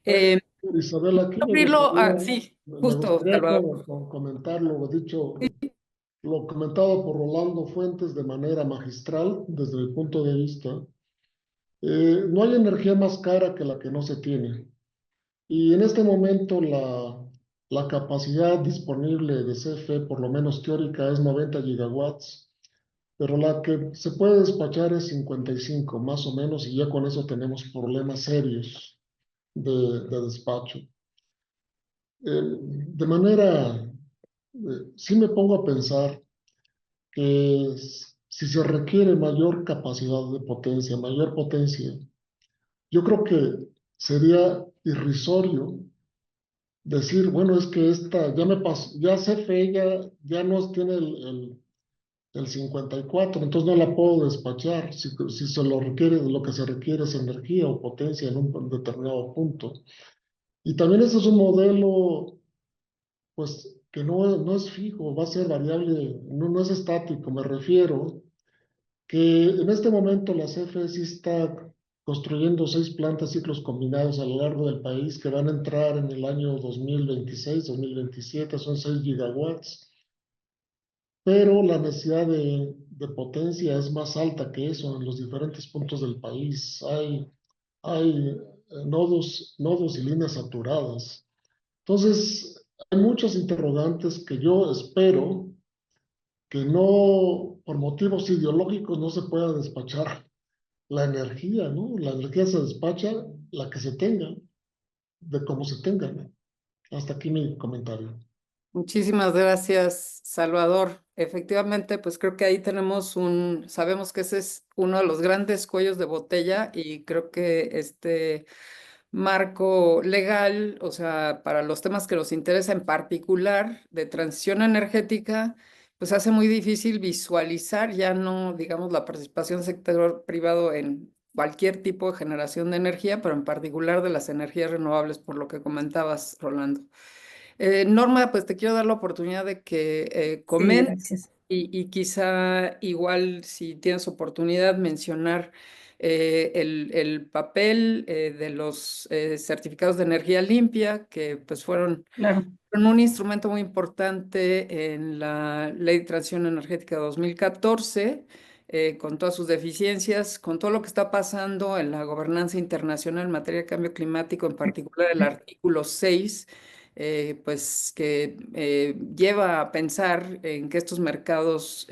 C: Oye,
A: Eh,
C: Isabel, aquí
A: abrirlo, sí,
C: me
A: justo,
C: gustaría
A: Salvador.
C: comentar lo dicho, lo comentado por Rolando Fuentes de manera magistral, desde mi punto de vista. No hay energía más cara que la que no se tiene. Y en este momento la capacidad disponible de CFE, por lo menos teórica, es 90 gigawatts, pero la que se puede despachar es 55, más o menos, y ya con eso tenemos problemas serios de despacho. De manera, sí me pongo a pensar que si se requiere mayor capacidad de potencia, mayor potencia, yo creo que sería irrisorio decir, bueno, es que esta ya me pasó, ya CFE ya no tiene el 54, entonces no la puedo despachar si se lo requiere, lo que se requiere es energía o potencia en un determinado punto. Y también ese es un modelo, pues, que no es fijo, va a ser variable, no es estático, me refiero que en este momento la CFE sí está construyendo 6 plantas ciclos combinados a lo largo del país que van a entrar en el año 2026, 2027, son 6 gigawatts, pero la necesidad de potencia es más alta que eso en los diferentes puntos del país. Hay nodos y líneas saturadas. Entonces, hay muchos interrogantes que yo espero que no, por motivos ideológicos, no se pueda despachar la energía, ¿no? La energía se despacha la que se tenga, de cómo se tenga, ¿no? Hasta aquí mi comentario.
A: Muchísimas gracias, Salvador. Efectivamente, pues creo que ahí tenemos sabemos que ese es uno de los grandes cuellos de botella y creo que este marco legal, o sea, para los temas que nos interesa en particular de transición energética, pues hace muy difícil visualizar ya no, digamos, la participación del sector privado en cualquier tipo de generación de energía, pero en particular de las energías renovables, por lo que comentabas, Rolando. Norma, pues te quiero dar la oportunidad de que
B: Sí,
A: comentes
B: gracias.
A: y quizá igual si tienes oportunidad mencionar el papel de los certificados de energía limpia, que pues
B: Claro.
A: fueron un instrumento muy importante en la Ley de Transición Energética de 2014, con todas sus deficiencias, con todo lo que está pasando en la gobernanza internacional en materia de cambio climático, en particular el artículo 6, pues que lleva a pensar en que estos mercados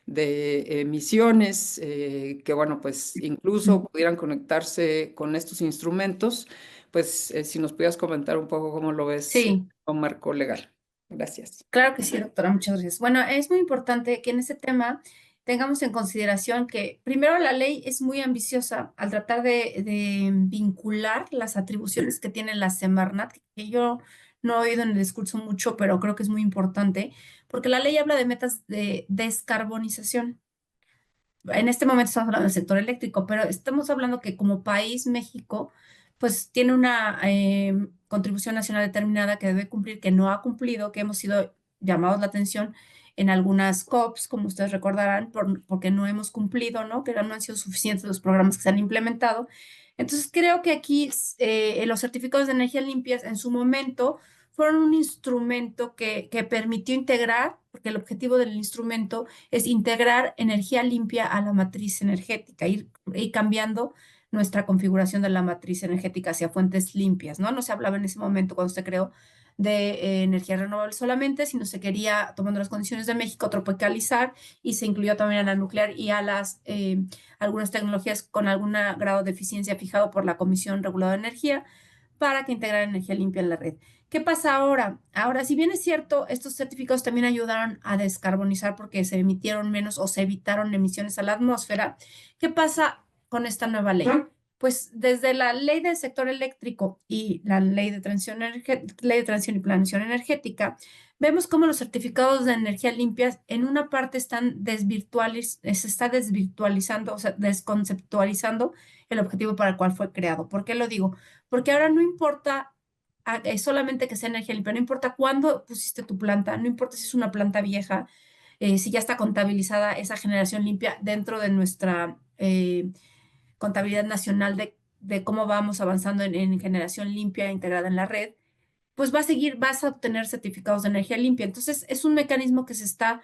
A: de emisiones, que bueno, pues incluso pudieran conectarse con estos instrumentos, pues si nos pudieras comentar un poco cómo lo ves
B: Sí.
A: con marco legal. Gracias.
B: Claro que sí, doctora, muchas gracias. Bueno, es muy importante que en este tema tengamos en consideración que primero la ley es muy ambiciosa al tratar de vincular las atribuciones que tiene la Semarnat, que yo no he oído en el discurso mucho, pero creo que es muy importante, porque la ley habla de metas de descarbonización. En este momento estamos hablando del sector eléctrico, pero estamos hablando que como país, México, pues tiene una contribución nacional determinada que debe cumplir, que no ha cumplido, que hemos sido llamados la atención en algunas COPs, como ustedes recordarán, porque no hemos cumplido, ¿no? Que no han sido suficientes los programas que se han implementado. Entonces, creo que aquí los certificados de energía limpias en su momento fueron un instrumento que permitió integrar, porque el objetivo del instrumento es integrar energía limpia a la matriz energética, ir cambiando nuestra configuración de la matriz energética hacia fuentes limpias, ¿no? No se hablaba en ese momento cuando se creó de energía renovable solamente, sino se quería, tomando las condiciones de México, tropicalizar y se incluyó también a la nuclear y a algunas tecnologías con algún grado de eficiencia fijado por la Comisión Reguladora de Energía para que integrara energía limpia en la red. ¿Qué pasa ahora? Ahora, si bien es cierto, estos certificados también ayudaron a descarbonizar porque se emitieron menos o se evitaron emisiones a la atmósfera, ¿qué pasa con esta nueva ley? Pues desde la ley del sector eléctrico y la ley de ley de transición y planeación energética, vemos cómo los certificados de energía limpia en una parte se está desvirtualizando, o sea, desconceptualizando el objetivo para el cual fue creado. ¿Por qué lo digo? Porque ahora no importa solamente que sea energía limpia, no importa cuándo pusiste tu planta, no importa si es una planta vieja, si ya está contabilizada esa generación limpia dentro de nuestra contabilidad nacional de cómo vamos avanzando en generación limpia integrada en la red, pues vas a obtener certificados de energía limpia. Entonces, es un mecanismo que se está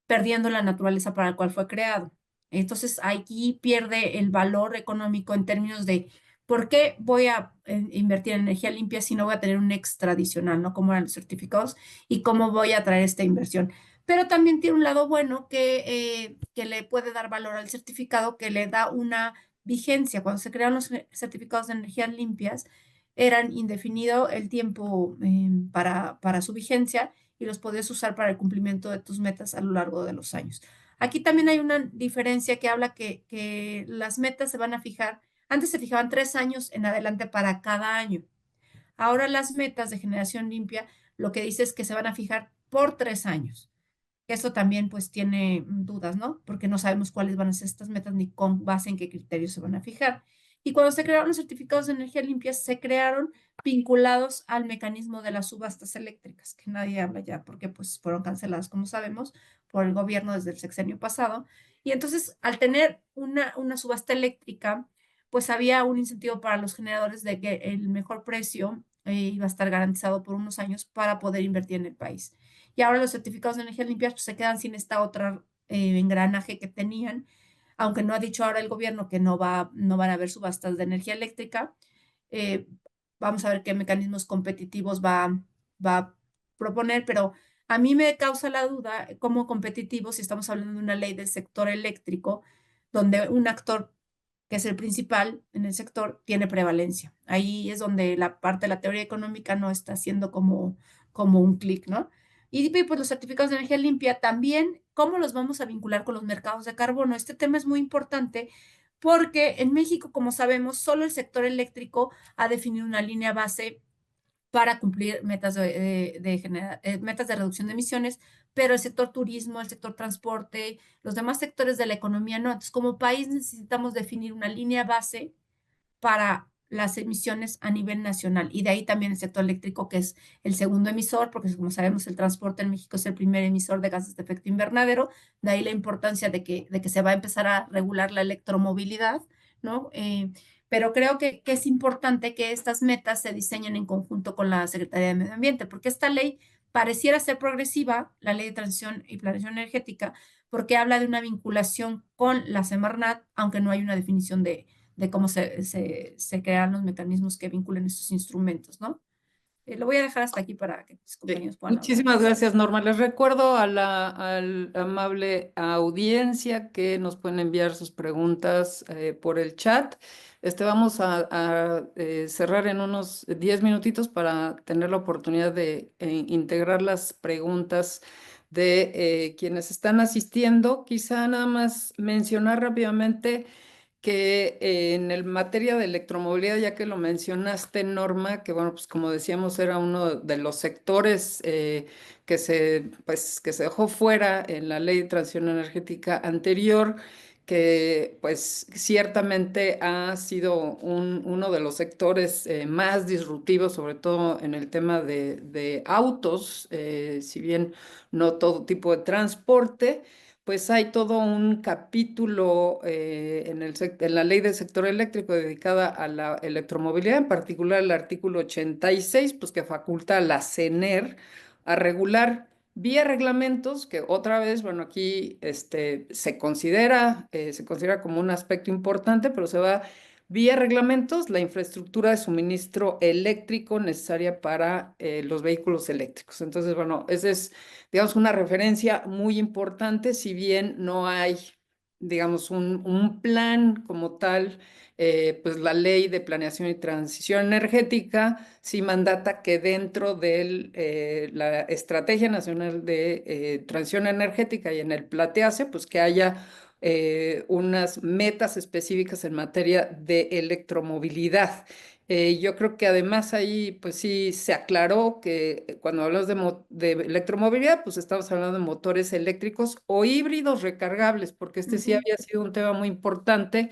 B: perdiendo la naturaleza para el cual fue creado. Entonces, aquí pierde el valor económico en términos de por qué voy a invertir en energía limpia si no voy a tener un extra adicional, ¿no? Como eran los certificados y cómo voy a traer esta inversión. Pero también tiene un lado bueno que le puede dar valor al certificado, que le da una vigencia. Cuando se crearon los certificados de energías limpias, eran indefinido el tiempo para su vigencia y los podías usar para el cumplimiento de tus metas a lo largo de los años. Aquí también hay una diferencia que habla que las metas se van a fijar, antes se fijaban 3 años en adelante para cada año. Ahora las metas de generación limpia lo que dice es que se van a fijar por 3 años. Esto también pues tiene dudas, ¿no? Porque no sabemos cuáles van a ser estas metas ni con base en qué criterios se van a fijar. Y cuando se crearon los certificados de energía limpia, se crearon vinculados al mecanismo de las subastas eléctricas, que nadie habla ya porque pues fueron canceladas, como sabemos, por el gobierno desde el sexenio pasado. Y entonces, al tener una subasta eléctrica, pues había un incentivo para los generadores de que el mejor precio iba a estar garantizado por unos años para poder invertir en el país. Y ahora los certificados de energía limpia pues, se quedan sin esta otra engranaje que tenían, aunque no ha dicho ahora el gobierno que no van a haber subastas de energía eléctrica. eh, Vamos a ver qué mecanismos competitivos va a proponer, pero a mí me causa la duda cómo competitivo si estamos hablando de una ley del sector eléctrico, donde un actor que es el principal en el sector, tiene prevalencia. Ahí es donde la parte de la teoría económica no está haciendo como un clic, ¿no? Y pues los certificados de energía limpia también, ¿cómo los vamos a vincular con los mercados de carbono? Este tema es muy importante porque en México, como sabemos, solo el sector eléctrico ha definido una línea base para cumplir metas de reducción de emisiones, pero el sector turismo, el sector transporte, los demás sectores de la economía no. Entonces, como país necesitamos definir una línea base para las emisiones a nivel nacional. Y de ahí también el sector eléctrico, que es el segundo emisor, porque como sabemos, el transporte en México es el primer emisor de gases de efecto invernadero. De ahí la importancia de que se va a empezar a regular la electromovilidad, ¿no? Pero creo que es importante que estas metas se diseñen en conjunto con la Secretaría de Medio Ambiente, porque esta ley pareciera ser progresiva, la Ley de Transición y Planeación Energética, porque habla de una vinculación con la Semarnat, aunque no hay una definición de cómo se crean los mecanismos que vinculen estos instrumentos, ¿no? Lo voy a dejar hasta aquí para que mis compañeros puedan hablar.
A: Muchísimas gracias, Norma. Les recuerdo a la amable audiencia que nos pueden enviar sus preguntas por el chat. Vamos a cerrar en unos 10 minutitos para tener la oportunidad de integrar las preguntas de quienes están asistiendo. Quizá nada más mencionar rápidamente que en el materia de electromovilidad, ya que lo mencionaste, Norma, que bueno, pues como decíamos, era uno de los sectores que se dejó fuera en la ley de transición energética anterior, que pues ciertamente ha sido uno de los sectores más disruptivos, sobre todo en el tema de autos, si bien no todo tipo de transporte. Pues hay todo un capítulo en la ley del sector eléctrico dedicada a la electromovilidad, en particular el artículo 86, pues que faculta a la CENER a regular vía reglamentos, que otra vez, bueno, aquí se considera como un aspecto importante, pero se va vía reglamentos la infraestructura de suministro eléctrico necesaria para los vehículos eléctricos. Entonces, bueno, ese es, digamos, una referencia muy importante, si bien no hay, digamos, un plan como tal, pues la ley de planeación y transición energética sí mandata que dentro de la Estrategia Nacional de Transición Energética y en el PLATEACE, pues que haya unas metas específicas en materia de electromovilidad. Yo creo que además ahí, pues sí, se aclaró que cuando hablamos de electromovilidad, pues estamos hablando de motores eléctricos o híbridos recargables, porque este sí
B: Ujú.
A: había sido un tema muy importante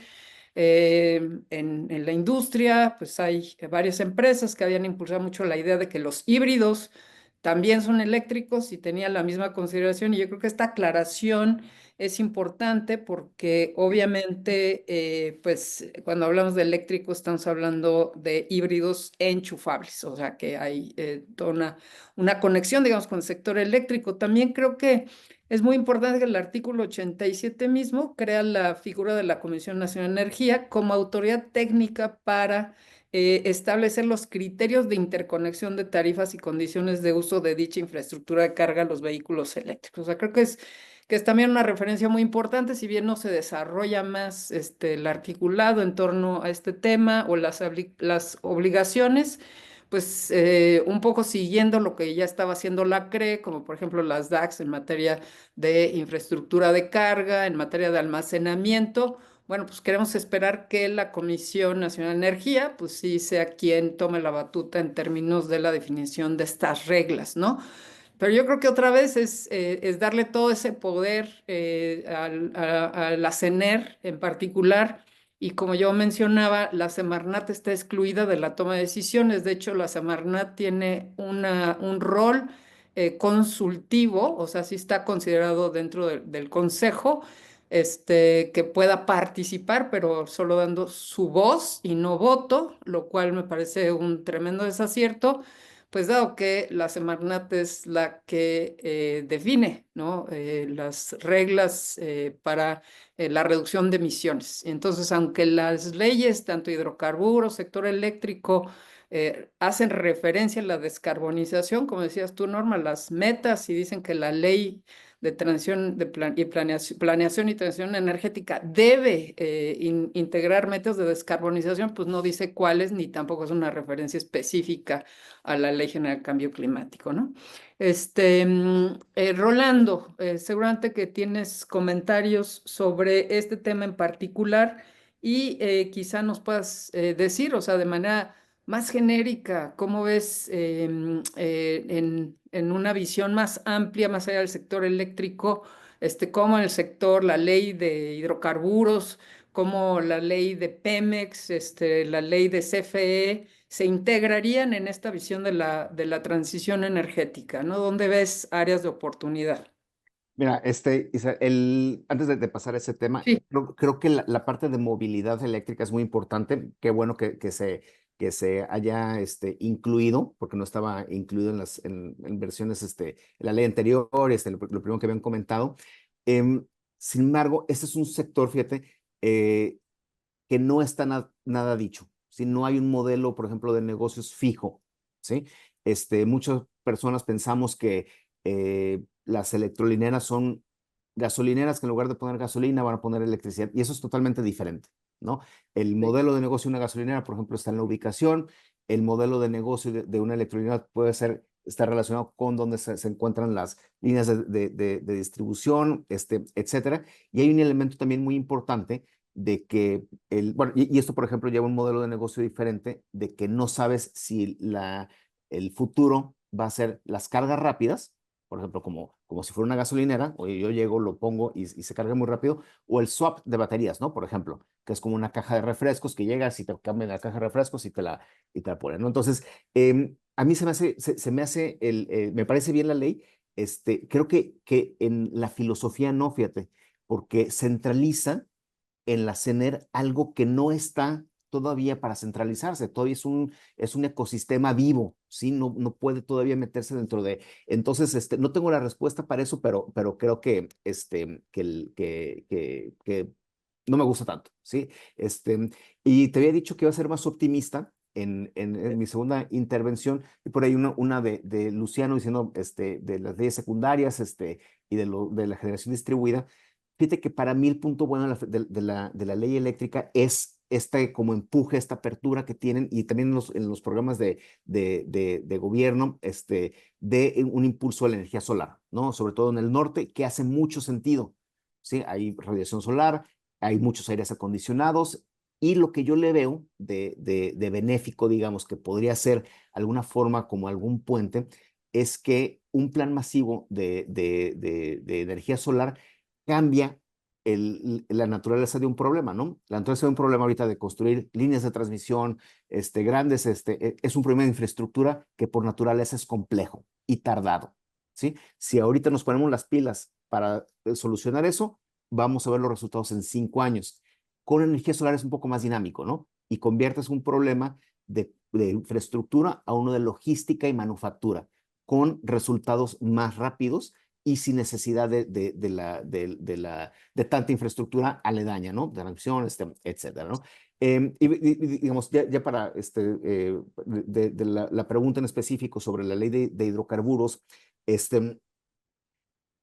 A: en la industria. Pues hay varias empresas que habían impulsado mucho la idea de que los híbridos también son eléctricos y tenía la misma consideración. Y yo creo que esta aclaración es importante porque obviamente, pues cuando hablamos de eléctrico estamos hablando de híbridos enchufables, o sea que hay toda una conexión, digamos, con el sector eléctrico. También creo que es muy importante que el artículo 87 mismo crea la figura de la Comisión Nacional de Energía como autoridad técnica para establecer los criterios de interconexión de tarifas y condiciones de uso de dicha infraestructura de carga a los vehículos eléctricos. O sea, creo que es también una referencia muy importante, si bien no se desarrolla más el articulado en torno a este tema o las obligaciones, pues un poco siguiendo lo que ya estaba haciendo la CRE, como por ejemplo las DACs en materia de infraestructura de carga, en materia de almacenamiento. Bueno, pues queremos esperar que la Comisión Nacional de Energía, pues sí sea quien tome la batuta en términos de la definición de estas reglas, ¿no? Pero yo creo que otra vez es darle todo ese poder a la CENER en particular. Y como yo mencionaba, la Semarnat está excluida de la toma de decisiones. De hecho, la Semarnat tiene un rol consultivo, o sea, sí está considerado dentro del consejo, que pueda participar, pero solo dando su voz y no voto, lo cual me parece un tremendo desacierto, pues dado que la Semarnat es la que define, ¿no? Las reglas para la reducción de emisiones. Entonces, aunque las leyes, tanto hidrocarburos, sector eléctrico, hacen referencia a la descarbonización, como decías tú, Norma, las metas, y dicen que la ley de transición y planeación y transición energética debe integrar metas de descarbonización, pues no dice cuáles, ni tampoco es una referencia específica a la Ley General de Cambio Climático, ¿no? Rolando, seguramente que tienes comentarios sobre este tema en particular y quizá nos puedas decir, o sea, de manera más genérica, ¿cómo ves en una visión más amplia, más allá del sector eléctrico, cómo en el sector, la ley de hidrocarburos, como la ley de Pemex, la ley de CFE, se integrarían en esta visión de la transición energética, ¿no? ¿Dónde ves áreas de oportunidad?
D: Mira, antes de pasar a ese tema,
A: Sí,
D: creo que la parte de movilidad eléctrica es muy importante. Qué bueno que se haya incluido, porque no estaba incluido en versiones, en la ley anterior, lo primero que habían comentado. Em, Sin embargo, este es un sector, fíjate, eh, que no está nada dicho. Si no hay un modelo, por ejemplo, de negocios fijo, ¿sí? Muchas personas pensamos que las electrolineras son gasolineras que en lugar de poner gasolina van a poner electricidad, y eso es totalmente diferente, ¿no? El
A: sí,
D: modelo de negocio de una gasolinera, por ejemplo, está en la ubicación. El modelo de negocio de una electrolinera puede estar relacionado con donde se encuentran las líneas de distribución, etcétera. Y hay un elemento también muy importante de que bueno, y esto, por ejemplo, lleva un modelo de negocio diferente, de que no sabes si el futuro va a ser las cargas rápidas, por ejemplo, como si fuera una gasolinera, oye, yo llego, lo pongo y se carga muy rápido, o el swap de baterías, ¿no? Por ejemplo, que es como una caja de refrescos que llegas y te cambian la caja de refrescos y te la ponen, ¿no? Entonces, a mí me parece bien la ley. Creo que en la filosofía no, fíjate, porque centraliza en la CENER algo que no está todavía para centralizarse, todavía es un ecosistema vivo, ¿sí? No puede todavía meterse dentro de. Entonces, no tengo la respuesta para eso, pero creo que no me gusta tanto, ¿sí? Y te había dicho que iba a ser más optimista en mi segunda intervención, y por ahí una de Luciano diciendo de las leyes secundarias y de la generación distribuida. Fíjate que para mí el punto bueno de la ley eléctrica es como empuje, esta apertura que tienen, y también en los programas de gobierno, de un impulso a la energía solar, ¿no? Sobre todo en el norte, que hace mucho sentido. ¿sí? Hay radiación solar, hay muchos aires acondicionados, y lo que yo le veo de benéfico, digamos, que podría ser alguna forma como algún puente, es que un plan masivo de energía solar cambia la naturaleza de un problema, ¿no? La naturaleza de un problema ahorita de construir líneas de transmisión grandes, es un problema de infraestructura que por naturaleza es complejo y tardado, ¿sí? Si ahorita nos ponemos las pilas para solucionar eso, vamos a ver los resultados en 5 años. Con energía solar es un poco más dinámico, ¿no? Y conviertes un problema de infraestructura a uno de logística y manufactura, con resultados más rápidos y sin necesidad de tanta infraestructura aledaña, ¿no? De transmisión, etcétera, ¿no? Digamos, ya para la pregunta en específico sobre la ley de hidrocarburos,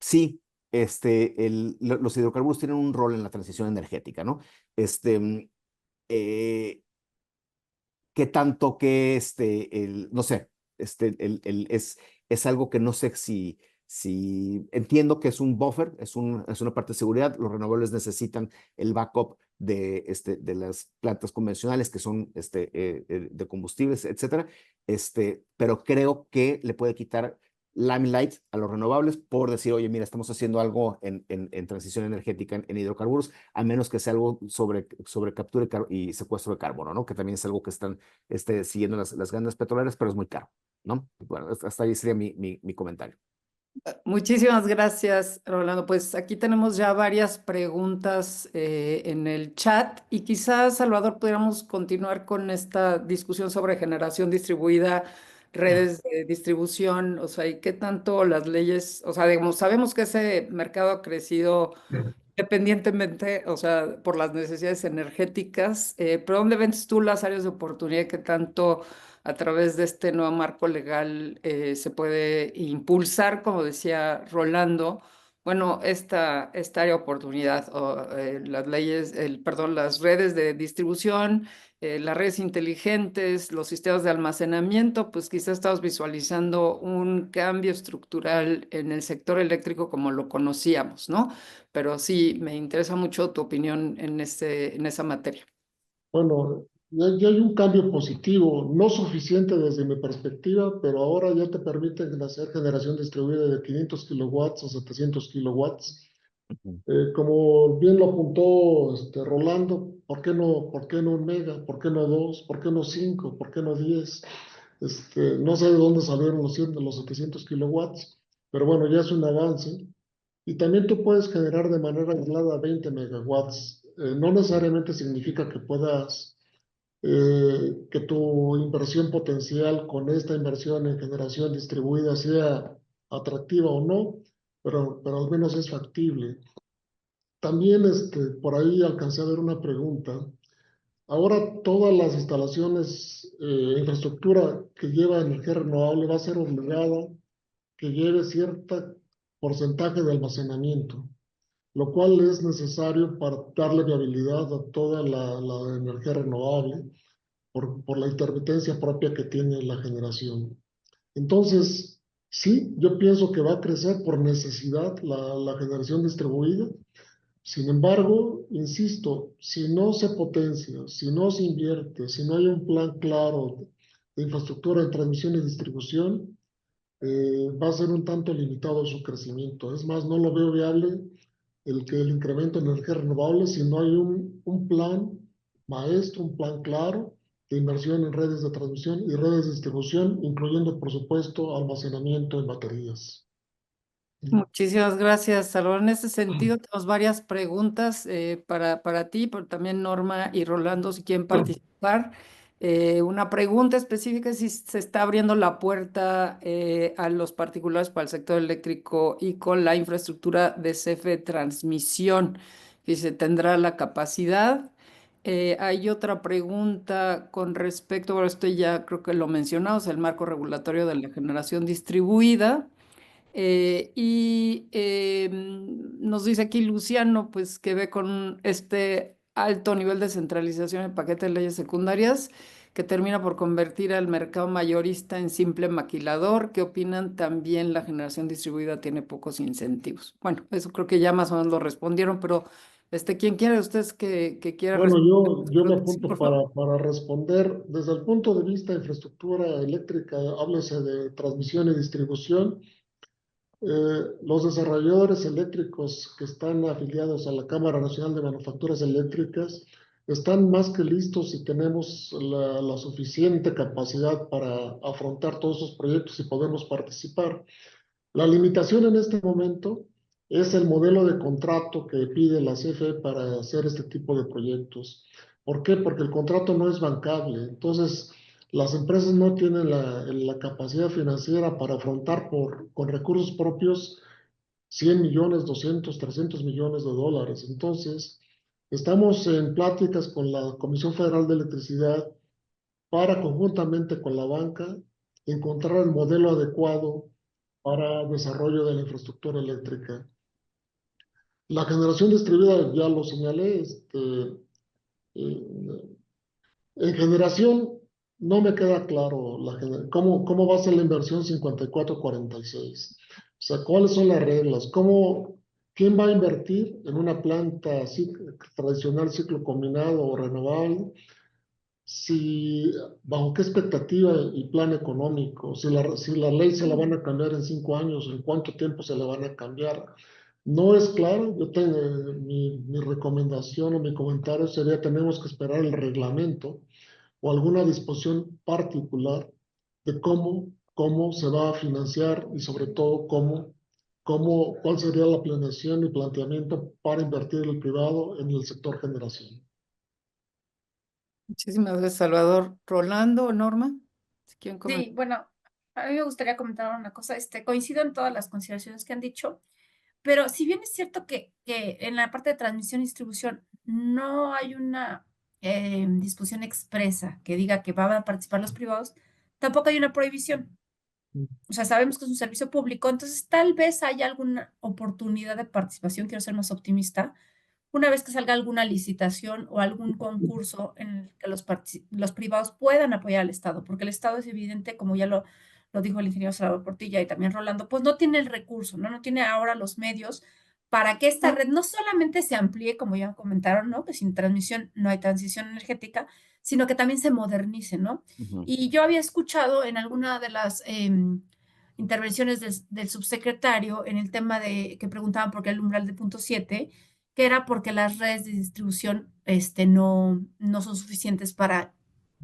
D: sí, los hidrocarburos tienen un rol en la transición energética, ¿no? Eh, ¿Qué tanto que no sé, es algo que no sé si entiendo que es un buffer, es una parte de seguridad. Los renovables necesitan el backup de las plantas convencionales que son de combustibles, etcétera. Pero creo que le puede quitar limelight a los renovables por decir, oye, mira, estamos haciendo algo en transición energética en hidrocarburos, a menos que sea algo sobre captura y secuestro de carbono, ¿no? Que también es algo que están siguiendo las grandes petroleras, pero es muy caro, ¿no? Bueno, hasta ahí sería mi comentario.
A: Muchísimas gracias, Rolando. Pues aquí tenemos ya varias preguntas en el chat y quizás, Salvador, pudiéramos continuar con esta discusión sobre generación distribuida, redes de distribución, o sea, y qué tanto las leyes, o sea, digamos, sabemos que ese mercado ha crecido independientemente, o sea, por las necesidades energéticas, pero ¿dónde ves tú las áreas de oportunidad que tanto a través de este nuevo marco legal se puede impulsar, como decía Rolando? Bueno, esta área de oportunidad, o, las leyes, perdón, las redes de distribución, las redes inteligentes, los sistemas de almacenamiento, pues quizás estamos visualizando un cambio estructural en el sector eléctrico como lo conocíamos, ¿no? Pero sí, me interesa mucho tu opinión en esa materia.
C: Bueno, ya hay un cambio positivo, no suficiente desde mi perspectiva, pero ahora ya te permiten hacer generación distribuida de 500 kilowatts o 700 kilowatts.
D: Ujú.
C: Como bien lo apuntó Rolando, por qué no un mega? ¿Por qué no dos? ¿Por qué no cinco? ¿Por qué no 10? No sé de dónde salieron los 100 de los 700 kilowatts, pero bueno, ya es un avance. Y también tú puedes generar de manera aislada 20 megawatts. No necesariamente significa que puedas, que tu inversión potencial con esta inversión en generación distribuida sea atractiva o no, pero al menos es factible. También por ahí alcancé a ver una pregunta. Ahora todas las instalaciones, infraestructura que lleva energía renovable va a ser obligada que lleve cierto porcentaje de almacenamiento, lo cual es necesario para darle viabilidad a toda la energía renovable por la intermitencia propia que tiene la generación. Entonces, sí, yo pienso que va a crecer por necesidad la generación distribuida. Sin embargo, insisto, si no se potencia, si no se invierte, si no hay un plan claro de infraestructura de transmisión y distribución, va a ser un tanto limitado su crecimiento. Es más, no lo veo viable el incremento en energías renovables si no hay un plan maestro, un plan claro de inversión en redes de transmisión y redes de distribución, incluyendo, por supuesto, almacenamiento en baterías.
A: Muchísimas gracias, Salvador. En ese sentido, tenemos varias preguntas para ti, pero también Norma y Rolando, si quieren participar. Una pregunta específica es si se está abriendo la puerta a los particulares para el sector eléctrico y con la infraestructura de CFE transmisión, que se tendrá la capacidad. Hay otra pregunta con respecto, bueno, esto ya creo que lo mencionamos, el marco regulatorio de la generación distribuida. Nos dice aquí Luciano, pues que ve con alto nivel de centralización en paquete de leyes secundarias que termina por convertir al mercado mayorista en simple maquilador. ¿Qué opinan? También la generación distribuida tiene pocos incentivos. Bueno, eso creo que ya más o menos lo respondieron, pero ¿quién quiere de ustedes que quiera
C: Bueno,
A: responder?
C: yo me
A: Sí,
C: apunto
A: por favor.
C: para responder desde el punto de vista de infraestructura eléctrica, háblese de transmisión y distribución. Los desarrolladores eléctricos que están afiliados a la Cámara Nacional de Manufacturas Eléctricas están más que listos y tenemos la suficiente capacidad para afrontar todos esos proyectos y podemos participar. La limitación en este momento es el modelo de contrato que pide la CFE para hacer este tipo de proyectos. ¿Por qué? Porque el contrato no es bancable. Entonces, las empresas no tienen la capacidad financiera para afrontar con recursos propios 100 millones, 200, 300 millones de dólares. Entonces, estamos en pláticas con la Comisión Federal de Electricidad para conjuntamente con la banca encontrar el modelo adecuado para desarrollo de la infraestructura eléctrica. La generación distribuida, ya lo señalé, eh, en generación no me queda claro cómo va a ser la inversión 54-46. O sea, cuáles son las reglas, quién va a invertir en una planta tradicional ciclo combinado o renovable, si, bajo qué expectativa y plan económico, si la ley se la van a cambiar en 5 años, en cuánto tiempo se la van a cambiar. No es claro, mi recomendación o mi comentario sería tenemos que esperar el reglamento o alguna disposición particular de cómo se va a financiar y sobre todo cuál sería la planeación y planteamiento para invertir el privado en el sector generación.
A: Muchísimas gracias, Salvador. Rolando o Norma, si quieren comentar.
B: Sí, bueno, a mí me gustaría comentar una cosa. Coincido en todas las consideraciones que han dicho, pero si bien es cierto que en la parte de transmisión y distribución no hay una disposición expresa que diga que van a participar los privados, tampoco hay una prohibición. O sea, sabemos que es un servicio público, entonces tal vez haya alguna oportunidad de participación, quiero ser más optimista, una vez que salga alguna licitación o algún concurso en el que los privados puedan apoyar al Estado, porque el Estado es evidente, como ya lo dijo el ingeniero Salvador Portilla y también Rolando, pues no tiene el recurso, ¿no? No tiene ahora los medios para que esta red no solamente se amplíe, como ya comentaron, ¿no? Que sin transmisión no hay transición energética, sino que también se modernice, ¿no?
D: Ujú.
B: Y yo había escuchado en alguna de las intervenciones del subsecretario en el tema de que preguntaban por qué el umbral de punto 7, que era porque las redes de distribución no son suficientes para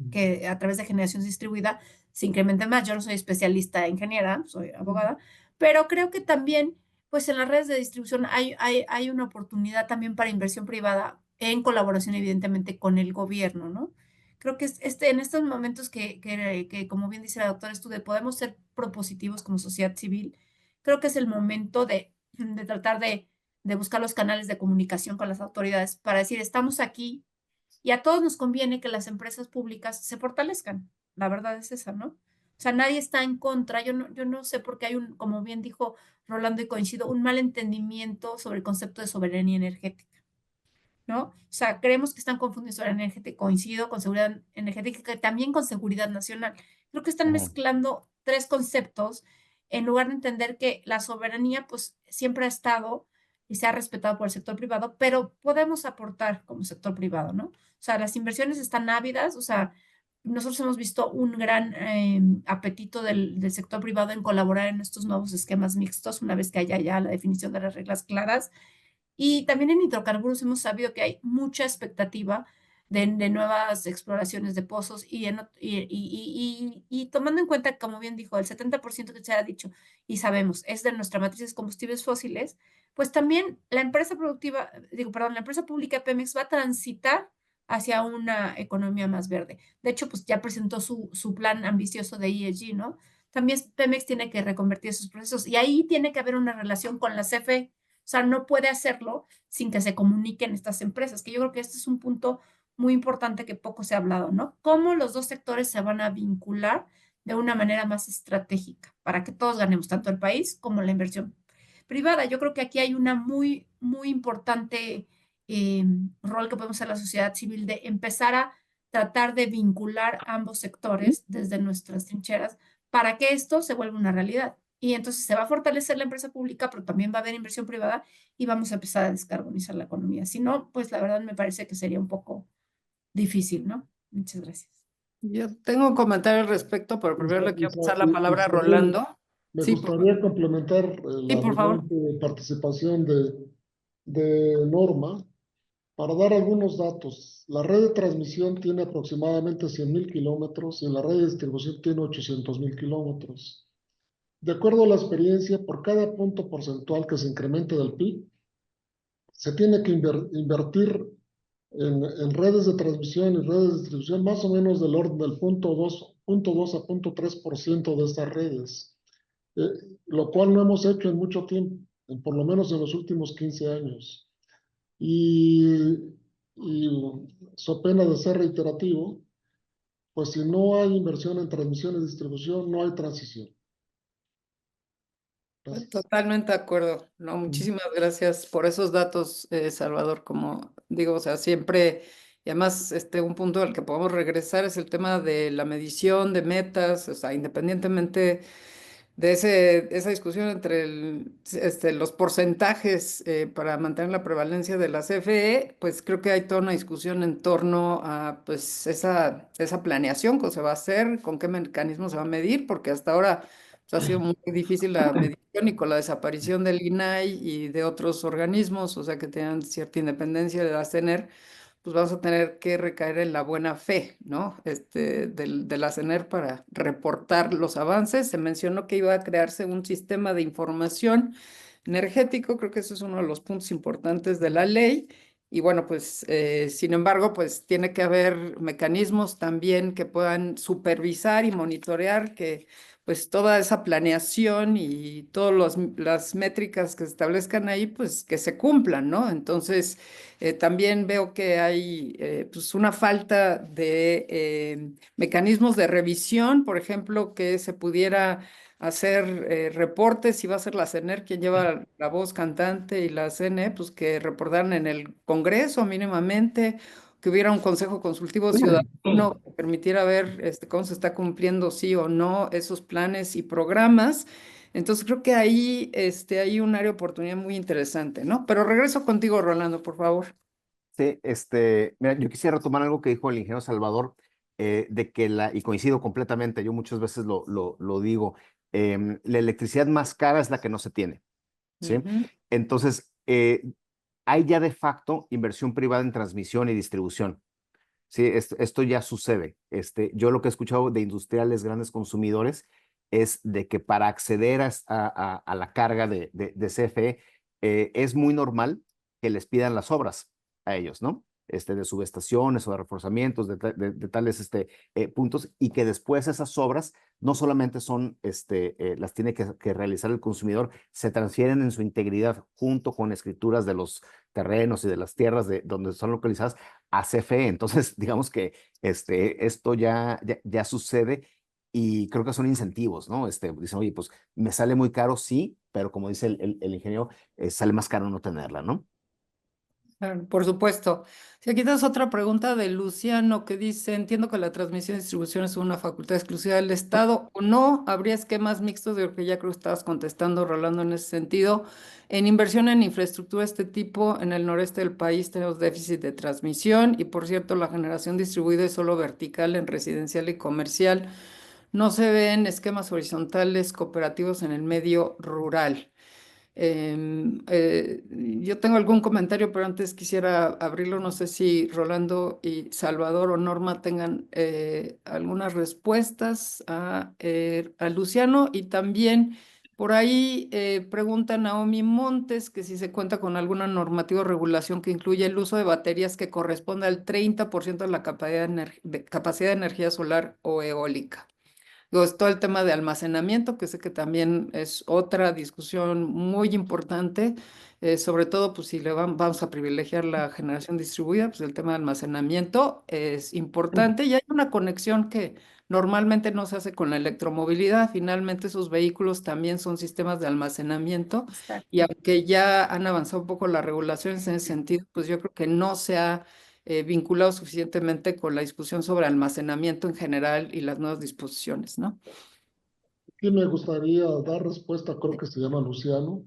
B: que a través de generación distribuida se incrementen más. Yo no soy especialista ingeniera, soy abogada, pero creo que también, pues en las redes de distribución hay una oportunidad también para inversión privada en colaboración, evidentemente, con el gobierno, ¿no? Creo que en estos momentos que, como bien dice la doctora Estude, podemos ser propositivos como sociedad civil, creo que es el momento de tratar de buscar los canales de comunicación con las autoridades para decir, estamos aquí y a todos nos conviene que las empresas públicas se fortalezcan. La verdad es esa, ¿no? O sea, nadie está en contra. Yo no sé por qué hay como bien dijo Rolando y coincido, un mal entendimiento sobre el concepto de soberanía energética. ¿No? O sea, creemos que están confundiendo soberanía energética, coincido con seguridad energética y también con seguridad nacional. Creo que están
D: Ujú.
B: mezclando tres conceptos en lugar de entender que la soberanía pues siempre ha estado y se ha respetado por el sector privado, pero podemos aportar como sector privado, ¿no? O sea, las inversiones están ávidas, o sea, nosotros hemos visto un gran apetito del sector privado en colaborar en estos nuevos esquemas mixtos, una vez que haya ya la definición de las reglas claras y también en hidrocarburos hemos sabido que hay mucha expectativa de nuevas exploraciones de pozos y tomando en cuenta, como bien dijo, el 70% que se ha dicho y sabemos es de nuestra matriz de combustibles fósiles, pues también la empresa productiva, digo, perdón, la empresa pública Pemex va a transitar hacia una economía más verde. De hecho, pues ya presentó su plan ambicioso de ESG, ¿no? También Pemex tiene que reconvertir sus procesos y ahí tiene que haber una relación con la CFE. O sea, no puede hacerlo sin que se comuniquen estas empresas, que yo creo que este es un punto muy importante que poco se ha hablado, ¿no? Cómo los dos sectores se van a vincular de una manera más estratégica para que todos ganemos, tanto el país como la inversión privada. Yo creo que aquí hay una muy, muy importante rol que podemos hacer la sociedad civil de empezar a tratar de vincular ambos sectores desde nuestras trincheras para que esto se vuelva una realidad. Y entonces se va a fortalecer la empresa pública, pero también va a haber inversión privada y vamos a empezar a descarbonizar la economía. Si no, pues la verdad me parece que sería un poco difícil, ¿no? Muchas gracias.
A: Yo tengo un comentario al respecto, pero primero le quiero pasar la palabra a
C: Isabel,
A: Rolando.
C: me
A: Sí, por favor.
C: gustaría complementar
A: Sí,
C: la
A: por favor.
C: brillante participación de Norma para dar algunos datos. La red de transmisión tiene aproximadamente 100,000 kilómetros y la red de distribución tiene 800,000 kilómetros. De acuerdo a la experiencia, por cada punto porcentual que se incremente del PIB, se tiene que invertir en redes de transmisión y redes de distribución más o menos del orden del punto dos a 0,3% de estas redes, eh, lo cual no hemos hecho en mucho tiempo, por lo menos en los últimos 15 años. Y so pena de ser reiterativo, pues si no hay inversión en transmisión y distribución, no hay transición. Gracias.
A: Totalmente de acuerdo. No, muchísimas gracias por esos datos, Salvador. Como digo, o sea, siempre, y además, un punto al que podemos regresar es el tema de la medición de metas, o sea, independientemente de esa discusión entre los porcentajes para mantener la prevalencia de la CFE, pues creo que hay toda una discusión en torno a pues esa planeación que se va a hacer, con qué mecanismo se va a medir, porque hasta ahora pues, ha sido muy difícil la medición y con la desaparición del INAI y de otros organismos, o sea, que tengan cierta independencia de la CENER, pues vamos a tener que recaer en la buena fe, ¿no? De la CENER para reportar los avances. Se mencionó que iba a crearse un sistema de información energético, creo que eso es uno de los puntos importantes de la ley. Y bueno, pues, sin embargo, pues tiene que haber mecanismos también que puedan supervisar y monitorear que pues toda esa planeación y todas las métricas que se establezcan ahí, pues que se cumplan, ¿no? Entonces, también veo que hay pues una falta de mecanismos de revisión, por ejemplo, que se pudiera hacer reportes, si va a ser la CENER quien lleva la voz cantante y la CNE, pues que reportaran en el Congreso mínimamente, que hubiera un consejo consultivo ciudadano que permitiera ver cómo se está cumpliendo sí o no esos planes y programas. Entonces creo que ahí hay un área de oportunidad muy interesante, ¿no? Pero regreso contigo, Rolando, por favor.
D: Sí, mira, yo quisiera retomar algo que dijo el ingeniero Salvador, de que y coincido completamente, yo muchas veces lo digo, la electricidad más cara es la que no se tiene, ¿sí?
A: Ujú.
D: Entonces, hay ya de facto inversión privada en transmisión y distribución. Sí, esto ya sucede. Yo lo que he escuchado de industriales grandes consumidores es de que para acceder a la carga de CFE, es muy normal que les pidan las obras a ellos, ¿no? De subestaciones o de reforzamientos de tales puntos, y que después esas obras no solamente son, las tiene que realizar el consumidor, se transfieren en su integridad junto con escrituras de los terrenos y de las tierras donde son localizadas a CFE. Entonces, digamos que esto ya sucede, y creo que son incentivos, ¿no? Dicen, oye, pues me sale muy caro, sí, pero como dice el ingeniero, sale más caro no tenerla, ¿no?
A: Claro, por supuesto. Si aquí tienes otra pregunta de Luciano que dice, entiendo que la transmisión y distribución es una facultad exclusiva del Estado o no, habría esquemas mixtos, de lo que ya creo que estabas contestando, Rolando, en ese sentido. En inversión en infraestructura de este tipo, en el noreste del país tenemos déficit de transmisión y por cierto la generación distribuida es solo vertical en residencial y comercial. No se ven esquemas horizontales cooperativos en el medio rural. Yo tengo algún comentario, pero antes quisiera abrirlo. No sé si Rolando y Salvador o Norma tengan algunas respuestas a Luciano. Y también por ahí pregunta Naomi Montes que si se cuenta con alguna normativa o regulación que incluya el uso de baterías que corresponda al 30% de la capacidad de energía solar o eólica. Digo, es todo el tema de almacenamiento, que sé que también es otra discusión muy importante. sobre todo pues si vamos a privilegiar la generación distribuida, pues el tema de almacenamiento es importante y hay una conexión que normalmente no se hace con la electromovilidad. Finalmente esos vehículos también son sistemas de almacenamiento y
B: Exacto.
A: aunque ya han avanzado un poco las regulaciones en ese sentido, pues yo creo que no se ha vinculado suficientemente con la discusión sobre almacenamiento en general y las nuevas disposiciones, ¿no?
C: Y me gustaría dar respuesta, creo que se llama Luciano.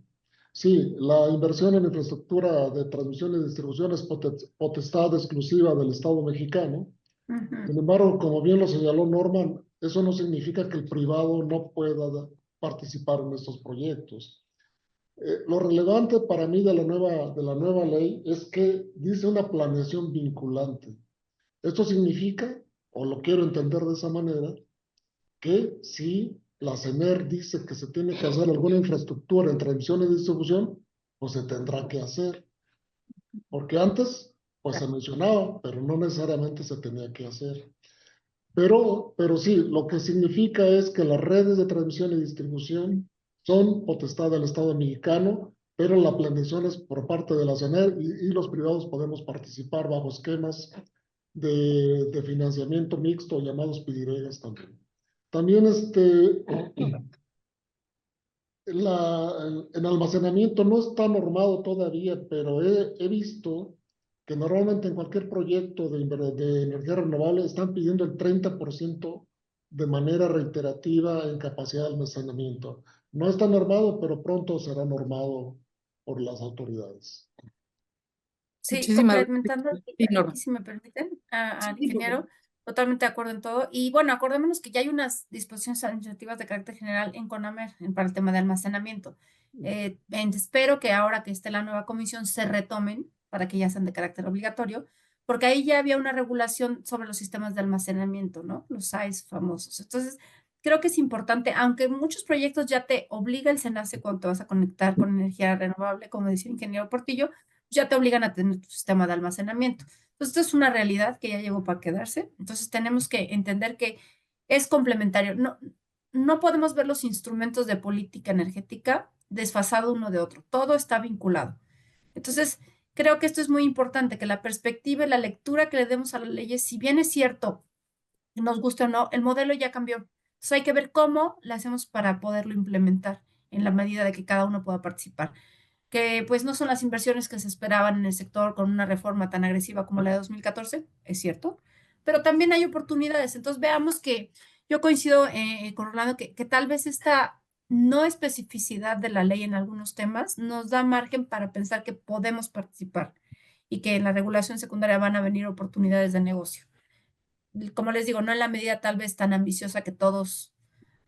C: Sí, la inversión en infraestructura de transmisión y distribución es potestad exclusiva del Estado mexicano.
B: Ujú.
C: Sin embargo, como bien lo señaló Norman, eso no significa que el privado no pueda participar en estos proyectos. Lo relevante para mí de la nueva ley es que dice una planeación vinculante. Esto significa, o lo quiero entender de esa manera, que si la CENER dice que se tiene que hacer alguna infraestructura en transmisión y distribución, pues se tendrá que hacer. Porque antes, pues se mencionaba, pero no necesariamente se tenía que hacer. Pero sí, lo que significa es que las redes de transmisión y distribución son potestad del Estado mexicano, pero la planeación es por parte de la CENER y los privados podemos participar bajo esquemas de financiamiento mixto llamados PIDIREGAS también. También en almacenamiento no está normado todavía, pero he visto que normalmente en cualquier proyecto de energía renovable están pidiendo el 30% de manera reiterativa en capacidad de almacenamiento. No está normado, pero pronto será normado por las autoridades.
B: Sí,
A: Muchísimas gracias.
B: complementando
A: Sí,
B: aquí,
A: Norma.
B: si me permiten, al
A: Sí, por
B: ingeniero, totalmente de acuerdo en todo. Y bueno, acordémonos que ya hay unas disposiciones administrativas de carácter general en CONAMER para el tema de almacenamiento. Espero que ahora que esté la nueva comisión se retomen para que ya sean de carácter obligatorio, porque ahí ya había una regulación sobre los sistemas de almacenamiento, ¿no? Los SAIs famosos. Entonces, creo que es importante, aunque en muchos proyectos ya te obliga el SENACE cuando te vas a conectar con energía renovable, como decía el ingeniero Portillo, ya te obligan a tener tu sistema de almacenamiento. Entonces, esto es una realidad que ya llegó para quedarse. Entonces, tenemos que entender que es complementario. No, no podemos ver los instrumentos de política energética desfasado uno de otro. Todo está vinculado. Entonces, creo que esto es muy importante, que la perspectiva y la lectura que le demos a las leyes, si bien es cierto, nos guste o no, el modelo ya cambió. Entonces, hay que ver cómo le hacemos para poderlo implementar en la medida de que cada uno pueda participar, que pues no son las inversiones que se esperaban en el sector con una reforma tan agresiva como la de 2014, es cierto, pero también hay oportunidades. Entonces veamos que yo coincido con Orlando que tal vez esta no especificidad de la ley en algunos temas nos da margen para pensar que podemos participar y que en la regulación secundaria van a venir oportunidades de negocio. Como les digo, no en la medida tal vez tan ambiciosa que todos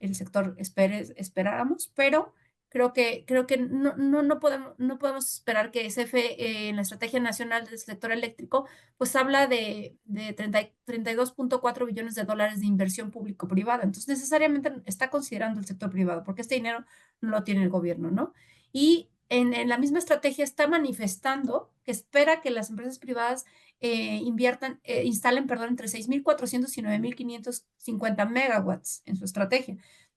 B: el sector esperáramos, pero creo que no podemos esperar que CFE en la Estrategia Nacional del Sector Eléctrico, pues habla de 32.4 billones de dólares de inversión público-privada. Entonces, necesariamente está considerando el sector privado, porque este dinero no lo tiene el gobierno, ¿no? Y en la misma estrategia está manifestando que espera que las empresas privadas instalen, perdón, entre 6.400 y 9.550 megawatts en su estrategia.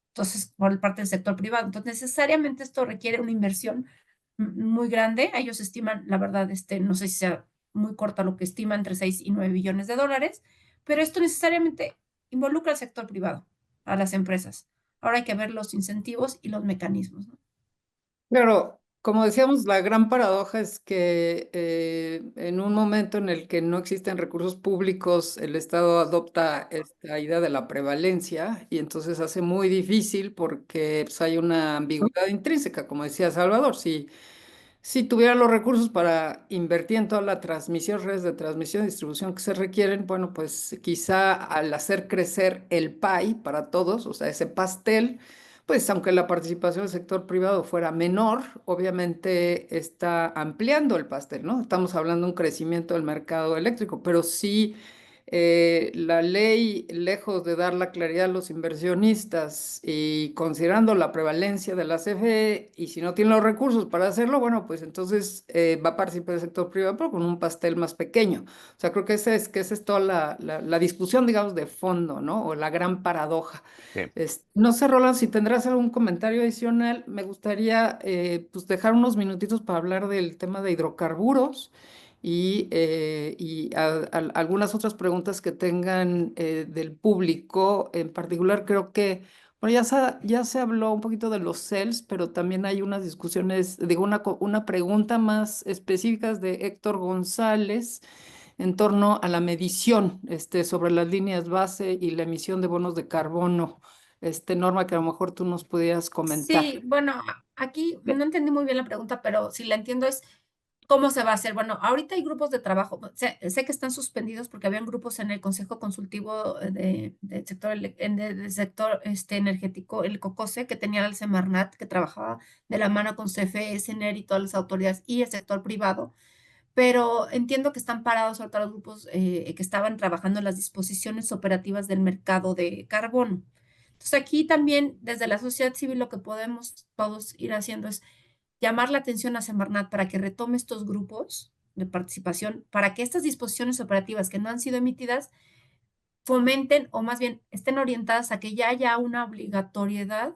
B: Entonces, por parte del sector privado. Entonces, necesariamente esto requiere una inversión muy grande. Ellos estiman, la verdad, no sé si sea muy corta lo que estiman, entre 6 y 9 billones de dólares, pero esto necesariamente involucra al sector privado, a las empresas. Ahora hay que ver los incentivos y los mecanismos, ¿no?
A: Claro, como decíamos, la gran paradoja es que en un momento en el que no existen recursos públicos, el Estado adopta esta idea de la prevalencia y entonces hace muy difícil porque pues, hay una ambigüedad intrínseca, como decía Salvador. Si tuviera los recursos para invertir en toda la transmisión, redes de transmisión y distribución que se requieren, bueno, pues quizá al hacer crecer el pie para todos, o sea, ese pastel, pues aunque la participación del sector privado fuera menor, obviamente está ampliando el pastel, ¿no? Estamos hablando de un crecimiento del mercado eléctrico, pero sí la ley, lejos de dar la claridad a los inversionistas y considerando la prevalencia de la CFE, y si no tiene los recursos para hacerlo, bueno, pues entonces va a participar el sector privado, pero con un pastel más pequeño. O sea, creo que esa es toda la discusión, digamos, de fondo, ¿no? O la gran paradoja.
D: Sí.
A: No sé, Roland, si tendrás algún comentario adicional, me gustaría pues dejar unos minutitos para hablar del tema de hidrocarburos y algunas otras preguntas que tengan del público. En particular, creo que, bueno, ya se habló un poquito de los CELS, pero también hay unas discusiones, digo, una pregunta más específica de Héctor González en torno a la medición sobre las líneas base y la emisión de bonos de carbono. Norma, que a lo mejor tú nos pudieras comentar.
B: Sí, bueno, aquí no entendí muy bien la pregunta, pero si la entiendo es cómo se va a hacer. Bueno, ahorita hay grupos de trabajo, sé que están suspendidos porque habían grupos en el Consejo Consultivo del sector, del sector energético, el COCOSE, que tenía el Semarnat, que trabajaba de la mano con CFE, CNER y todas las autoridades y el sector privado, pero entiendo que están parados ahorita los grupos que estaban trabajando en las disposiciones operativas del mercado de carbono. Entonces aquí también desde la sociedad civil lo que podemos todos ir haciendo es llamar la atención a Semarnat para que retome estos grupos de participación, para que estas disposiciones operativas que no han sido emitidas fomenten o más bien estén orientadas a que ya haya una obligatoriedad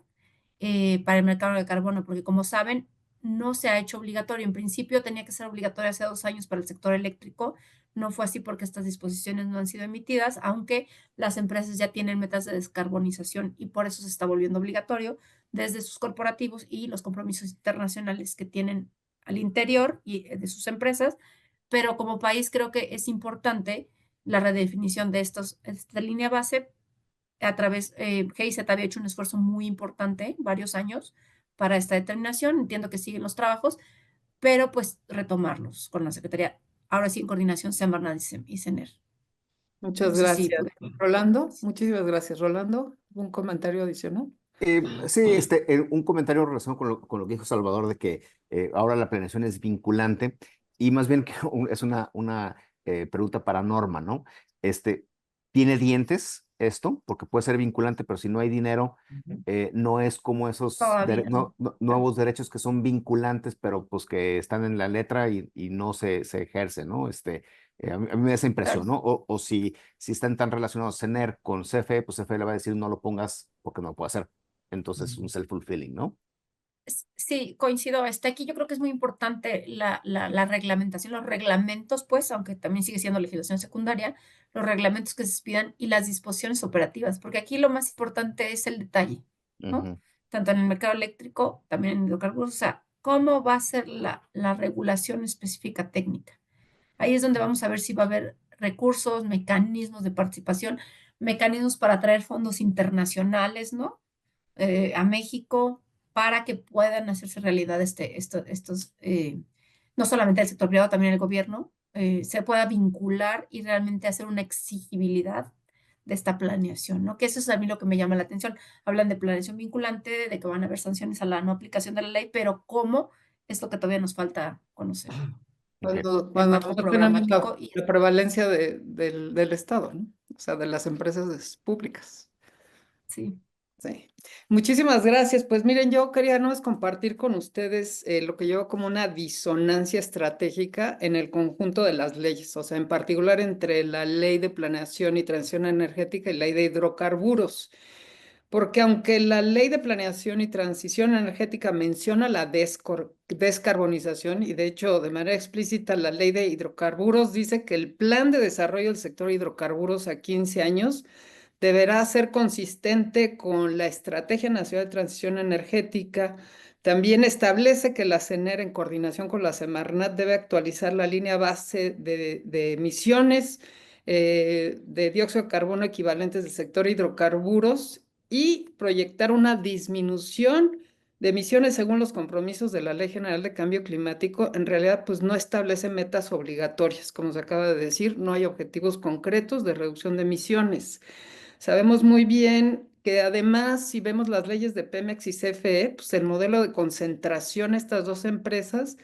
B: para el mercado de carbono, porque como saben, no se ha hecho obligatorio. En principio tenía que ser obligatorio hace 2 años para el sector eléctrico. No fue así porque estas disposiciones no han sido emitidas, aunque las empresas ya tienen metas de descarbonización y por eso se está volviendo obligatorio desde sus corporativos y los compromisos internacionales que tienen al interior y de sus empresas. Pero como país creo que es importante la redefinición de esta línea base a través, GIZ había hecho un esfuerzo muy importante, varios años, para esta determinación. Entiendo que siguen los trabajos, pero pues retomarlos con la Secretaría, ahora sí en coordinación Semarnat y CENER.
A: Muchas
B: No sé si
A: gracias. Rolando, muchísimas gracias. Rolando, ¿un comentario adicional?
D: Sí, un comentario relacionado con lo que dijo Salvador de que ahora la planeación es vinculante y más bien que es una pregunta para Norma, ¿no? ¿Tiene dientes esto? Porque puede ser vinculante, pero si no hay dinero, no es como esos
B: todavía no.
D: nuevos derechos que son vinculantes, pero pues que están en la letra y no se ejercen, ¿no? A mí me da esa impresión,
B: Claro.
D: ¿no? O si están tan relacionados CENER con CFE, pues CFE le va a decir no lo pongas porque no lo puedo hacer. Entonces, un self-fulfilling, ¿no?
B: Sí, coincido. Aquí yo creo que es muy importante la reglamentación, los reglamentos, pues, aunque también sigue siendo legislación secundaria, los reglamentos que se expidan y las disposiciones operativas, porque aquí lo más importante es el detalle, ¿no?
D: Ujú.
B: Tanto en el mercado eléctrico, también en hidrocarburos, o sea, cómo va a ser la regulación específica técnica. Ahí es donde vamos a ver si va a haber recursos, mecanismos de participación, mecanismos para atraer fondos internacionales, ¿no? A México para que puedan hacerse realidad estos, no solamente el sector privado, también el gobierno, se pueda vincular y realmente hacer una exigibilidad de esta planeación, ¿no? Que eso es a mí lo que me llama la atención. Hablan de planeación vinculante, de que van a haber sanciones a la no aplicación de la ley, pero ¿cómo? Es lo que todavía nos falta conocer.
D: Ok.
B: El
A: Cuando
B: marco
A: no tenemos
B: programático y
A: la prevalencia del Estado, ¿no? O sea, de las empresas públicas.
B: sí.
A: Sí. Muchísimas gracias. Pues miren, yo quería no es compartir con ustedes lo que yo veo como una disonancia estratégica en el conjunto de las leyes, o sea, en particular entre la Ley de Planeación y Transición Energética y la Ley de Hidrocarburos. Porque aunque la Ley de Planeación y Transición Energética menciona la descarbonización, y de hecho de manera explícita la Ley de Hidrocarburos dice que el plan de desarrollo del sector hidrocarburos a 15 años deberá ser consistente con la Estrategia Nacional de Transición Energética. También establece que la CENER, en coordinación con la Semarnat, debe actualizar la línea base de emisiones de dióxido de carbono equivalentes del sector hidrocarburos y proyectar una disminución de emisiones según los compromisos de la Ley General de Cambio Climático. En realidad, pues no establece metas obligatorias, como se acaba de decir, no hay objetivos concretos de reducción de emisiones. Sabemos muy bien que además, si vemos las leyes de Pemex y CFE, pues el modelo de concentración de estas dos empresas,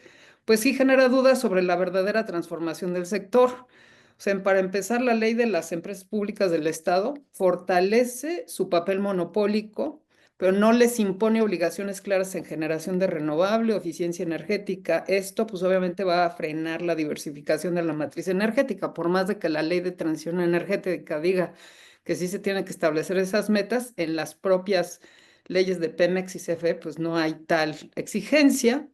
A: pues sí genera dudas sobre la verdadera transformación del sector. O sea, para empezar, la ley de las empresas públicas del Estado fortalece su papel monopólico, pero no les impone obligaciones claras en generación de renovable o eficiencia energética. Esto, pues obviamente va a frenar la diversificación de la matriz energética, por más de que la ley de transición energética diga que sí se tienen que establecer esas metas, en las propias leyes de Pemex y CFE, pues no hay tal exigencia.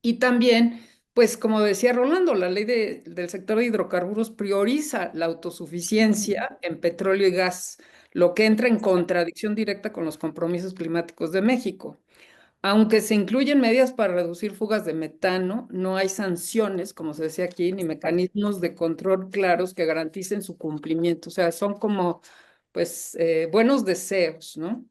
A: Y también, pues como decía Rolando, la ley del sector de hidrocarburos prioriza la autosuficiencia en petróleo y gas, lo que entra en contradicción directa con los compromisos climáticos de México. Aunque se incluyen medidas para reducir fugas de metano, no hay sanciones, como se decía aquí, ni mecanismos de control claros que garanticen su cumplimiento. O sea, son como, pues, buenos deseos, ¿no?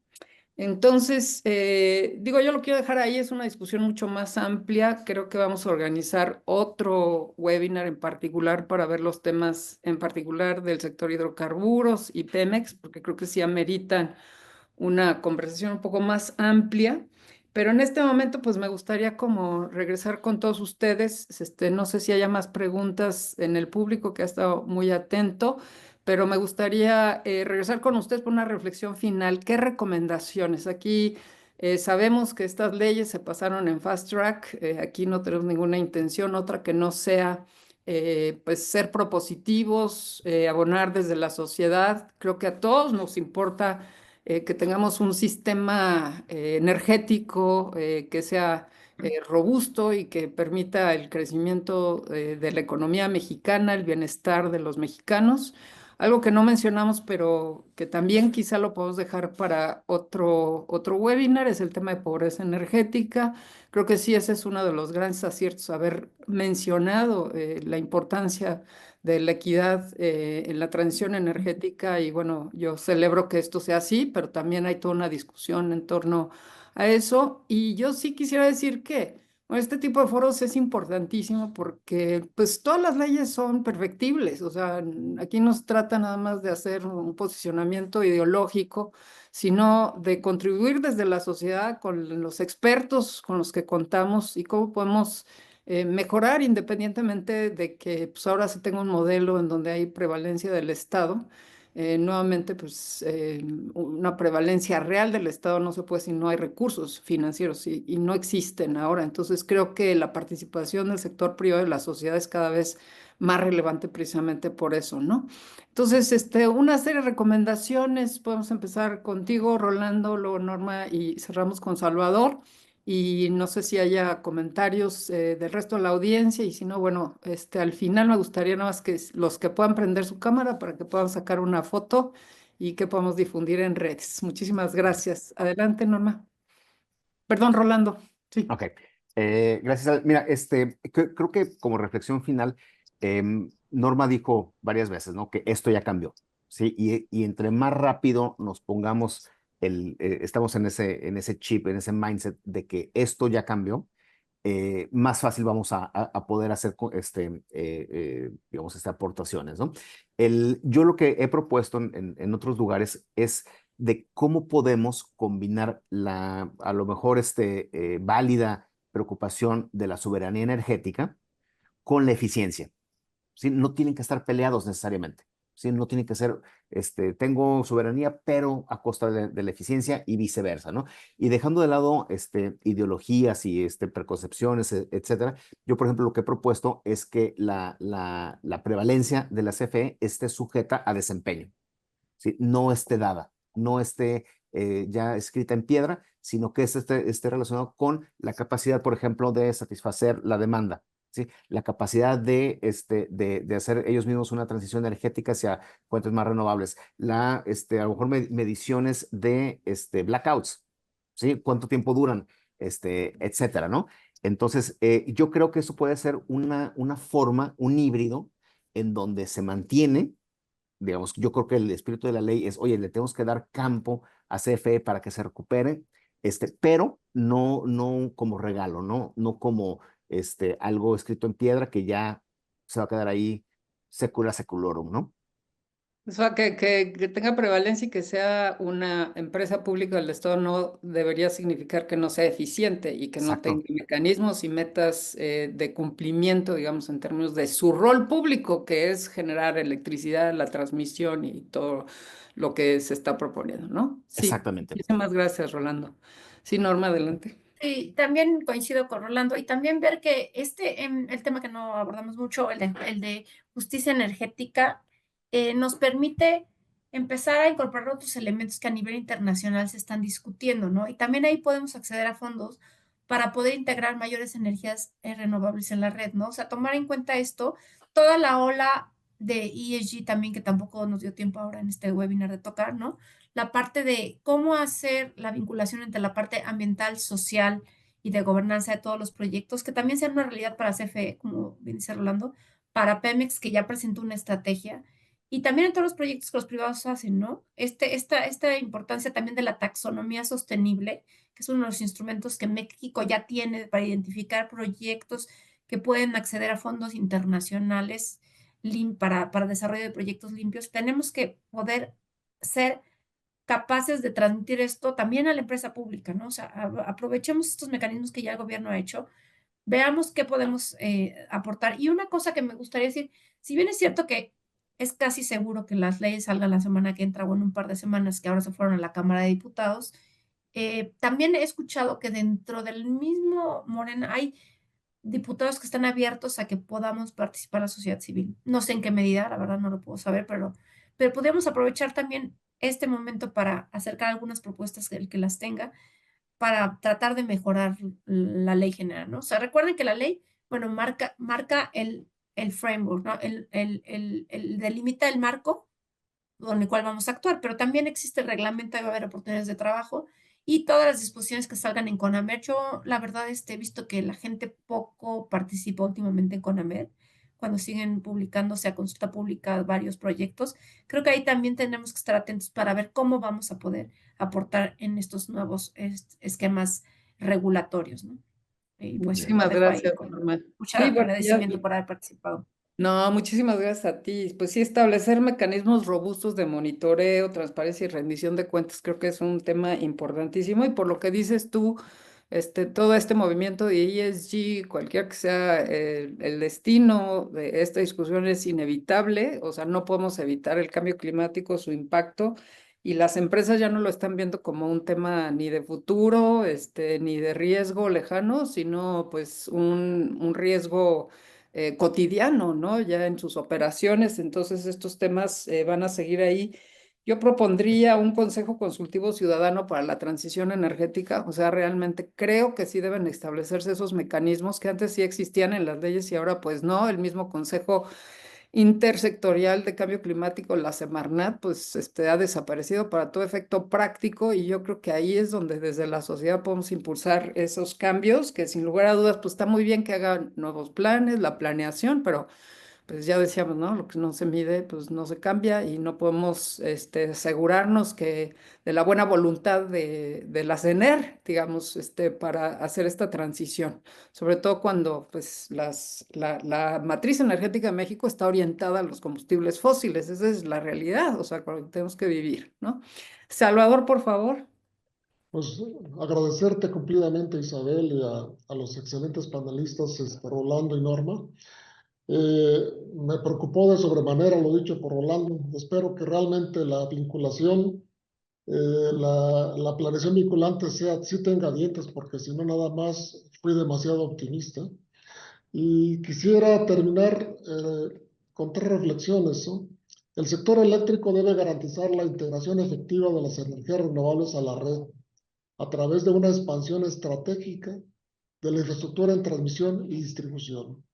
A: Entonces, digo, yo lo quiero dejar ahí, es una discusión mucho más amplia. Creo que vamos a organizar otro webinar en particular para ver los temas en particular del sector hidrocarburos y Pemex, porque creo que sí ameritan una conversación un poco más amplia. Pero en este momento, pues me gustaría como regresar con todos ustedes. No sé si haya más preguntas en el público que ha estado muy atento, pero me gustaría regresar con ustedes por una reflexión final. ¿Qué recomendaciones? Aquí sabemos que estas leyes se pasaron en fast track. Aquí no tenemos ninguna intención, otra que no sea pues ser propositivos, abonar desde la sociedad. Creo que a todos nos importa que tengamos un sistema energético que sea robusto y que permita el crecimiento de la economía mexicana, el bienestar de los mexicanos. Algo que no mencionamos, pero que también quizá lo podemos dejar para otro webinar, es el tema de pobreza energética. Creo que sí, ese es uno de los grandes aciertos, haber mencionado la importancia de la equidad en la transición energética y bueno, yo celebro que esto sea así, pero también hay toda una discusión en torno a eso y yo sí quisiera decir que bueno, este tipo de foros es importantísimo porque pues todas las leyes son perfectibles, o sea, aquí no se trata nada más de hacer un posicionamiento ideológico, sino de contribuir desde la sociedad con los expertos con los que contamos y cómo podemos mejorar independientemente de que pues, ahora se tenga un modelo en donde hay prevalencia del Estado. Nuevamente, pues una prevalencia real del Estado no se puede si no hay recursos financieros y no existen ahora. Entonces, creo que la participación del sector privado de la sociedad es cada vez más relevante precisamente por eso, ¿no? Entonces, una serie de recomendaciones. Podemos empezar contigo, Rolando, luego Norma y cerramos con Salvador. Y no sé si haya comentarios del resto de la audiencia y si no, bueno, al final me gustaría nada más que los que puedan prender su cámara para que puedan sacar una foto y que podamos difundir en redes. Muchísimas gracias. Adelante, Norma. Perdón, Rolando. Sí.
D: Ok, gracias. Mira, creo que como reflexión final, Norma dijo varias veces, ¿no? Que esto ya cambió, ¿sí? Y entre más rápido nos pongamos, estamos en ese chip, en ese mindset de que esto ya cambió, más fácil vamos a poder hacer, digamos, aportaciones, ¿no? Yo lo que he propuesto en otros lugares es de cómo podemos combinar a lo mejor, válida preocupación de la soberanía energética con la eficiencia. ¿Sí? No tienen que estar peleados necesariamente. ¿Sí? No tienen que ser, tengo soberanía, pero a costa de la eficiencia y viceversa, ¿no? Y dejando de lado ideologías y preconcepciones, etcétera, yo, por ejemplo, lo que he propuesto es que la prevalencia de la CFE esté sujeta a desempeño, ¿sí? No esté dada, no esté ya escrita en piedra, sino que esté relacionado con la capacidad, por ejemplo, de satisfacer la demanda. ¿Sí? La capacidad de hacer ellos mismos una transición energética hacia fuentes más renovables, a lo mejor mediciones de blackouts, ¿sí? ¿Cuánto tiempo duran? Etcétera, ¿no? Entonces, yo creo que eso puede ser una forma, un híbrido, en donde se mantiene, digamos, yo creo que el espíritu de la ley es, oye, le tenemos que dar campo a CFE para que se recupere, pero no como regalo, no como algo escrito en piedra que ya se va a quedar ahí secula seculorum, ¿no?
A: O sea, que tenga prevalencia y que sea una empresa pública del Estado no debería significar que no sea eficiente y que no tenga
D: Exacto,
A: mecanismos y metas de cumplimiento, digamos, en términos de su rol público, que es generar electricidad, la transmisión y todo lo que se está proponiendo, ¿no? Sí,
D: exactamente.
A: muchísimas gracias, Rolando. Sí, Norma, adelante.
B: Sí, también coincido con Rolando y también ver que el tema que no abordamos mucho, el de justicia energética, nos permite empezar a incorporar otros elementos que a nivel internacional se están discutiendo, ¿no? Y también ahí podemos acceder a fondos para poder integrar mayores energías renovables en la red, ¿no? O sea, tomar en cuenta esto, toda la ola de ESG también, que tampoco nos dio tiempo ahora en este webinar de tocar, ¿no? La parte de cómo hacer la vinculación entre la parte ambiental, social y de gobernanza de todos los proyectos, que también sean una realidad para CFE, como bien dice Rolando, para Pemex, que ya presentó una estrategia, y también en todos los proyectos que los privados hacen, ¿no? Esta importancia también de la taxonomía sostenible, que es uno de los instrumentos que México ya tiene para identificar proyectos que pueden acceder a fondos internacionales para desarrollo de proyectos limpios. Tenemos que poder ser capaces de transmitir esto también a la empresa pública, ¿no? O sea, aprovechemos estos mecanismos que ya el gobierno ha hecho, veamos qué podemos aportar. Y una cosa que me gustaría decir, si bien es cierto que es casi seguro que las leyes salgan la semana que entra o en un par de semanas que ahora se fueron a la Cámara de Diputados, también he escuchado que dentro del mismo Morena hay diputados que están abiertos a que podamos participar la sociedad civil. No sé en qué medida, la verdad no lo puedo saber, pero podríamos aprovechar también este momento para acercar algunas propuestas que el que las tenga para tratar de mejorar la ley general, ¿no? O sea, recuerden que la ley, bueno, marca el framework, ¿no? Delimita el marco con el cual vamos a actuar, pero también existe el reglamento, va a haber oportunidades de trabajo y todas las disposiciones que salgan en CONAMED. Yo, la verdad, he visto que la gente poco participa últimamente en CONAMED, cuando siguen publicándose a consulta pública varios proyectos. Creo que ahí también tenemos que estar atentos para ver cómo vamos a poder aportar en estos nuevos esquemas regulatorios, ¿no? Y pues lo
A: Muchísimas
B: dejo ahí
A: gracias,
B: con
A: Norma.
B: mucho
A: Sí, bueno, ya,
B: agradecimiento por haber participado.
A: no, muchísimas gracias a ti. Pues sí, establecer mecanismos robustos de monitoreo, transparencia y rendición de cuentas creo que es un tema importantísimo y por lo que dices tú, todo este movimiento de ESG, cualquiera que sea el destino de esta discusión es inevitable, o sea, no podemos evitar el cambio climático, su impacto y las empresas ya no lo están viendo como un tema ni de futuro, ni de riesgo lejano, sino pues un riesgo cotidiano, ¿no? Ya en sus operaciones, entonces estos temas van a seguir ahí. Yo propondría un consejo consultivo ciudadano para la transición energética, o sea, realmente creo que sí deben establecerse esos mecanismos que antes sí existían en las leyes y ahora pues no, el mismo consejo intersectorial de cambio climático, la Semarnat, pues ha desaparecido para todo efecto práctico y yo creo que ahí es donde desde la sociedad podemos impulsar esos cambios, que sin lugar a dudas, pues está muy bien que hagan nuevos planes, la planeación, pero pues ya decíamos, ¿no? Lo que no se mide, pues no se cambia y no podemos asegurarnos que de la buena voluntad de la CENER, digamos, para hacer esta transición, sobre todo cuando pues la matriz energética de México está orientada a los combustibles fósiles, esa es la realidad, o sea, con lo que tenemos que vivir, ¿no? Salvador, por favor.
C: Pues agradecerte cumplidamente, Isabel, y a los excelentes panelistas, Rolando y Norma. Me preocupó de sobremanera lo dicho por Rolando. Espero que realmente la vinculación, la planeación vinculante sí tenga dientes, porque si no, nada más fui demasiado optimista. Y quisiera terminar con tres reflexiones, ¿no? El sector eléctrico debe garantizar la integración efectiva de las energías renovables a la red a través de una expansión estratégica de la infraestructura en transmisión y distribución.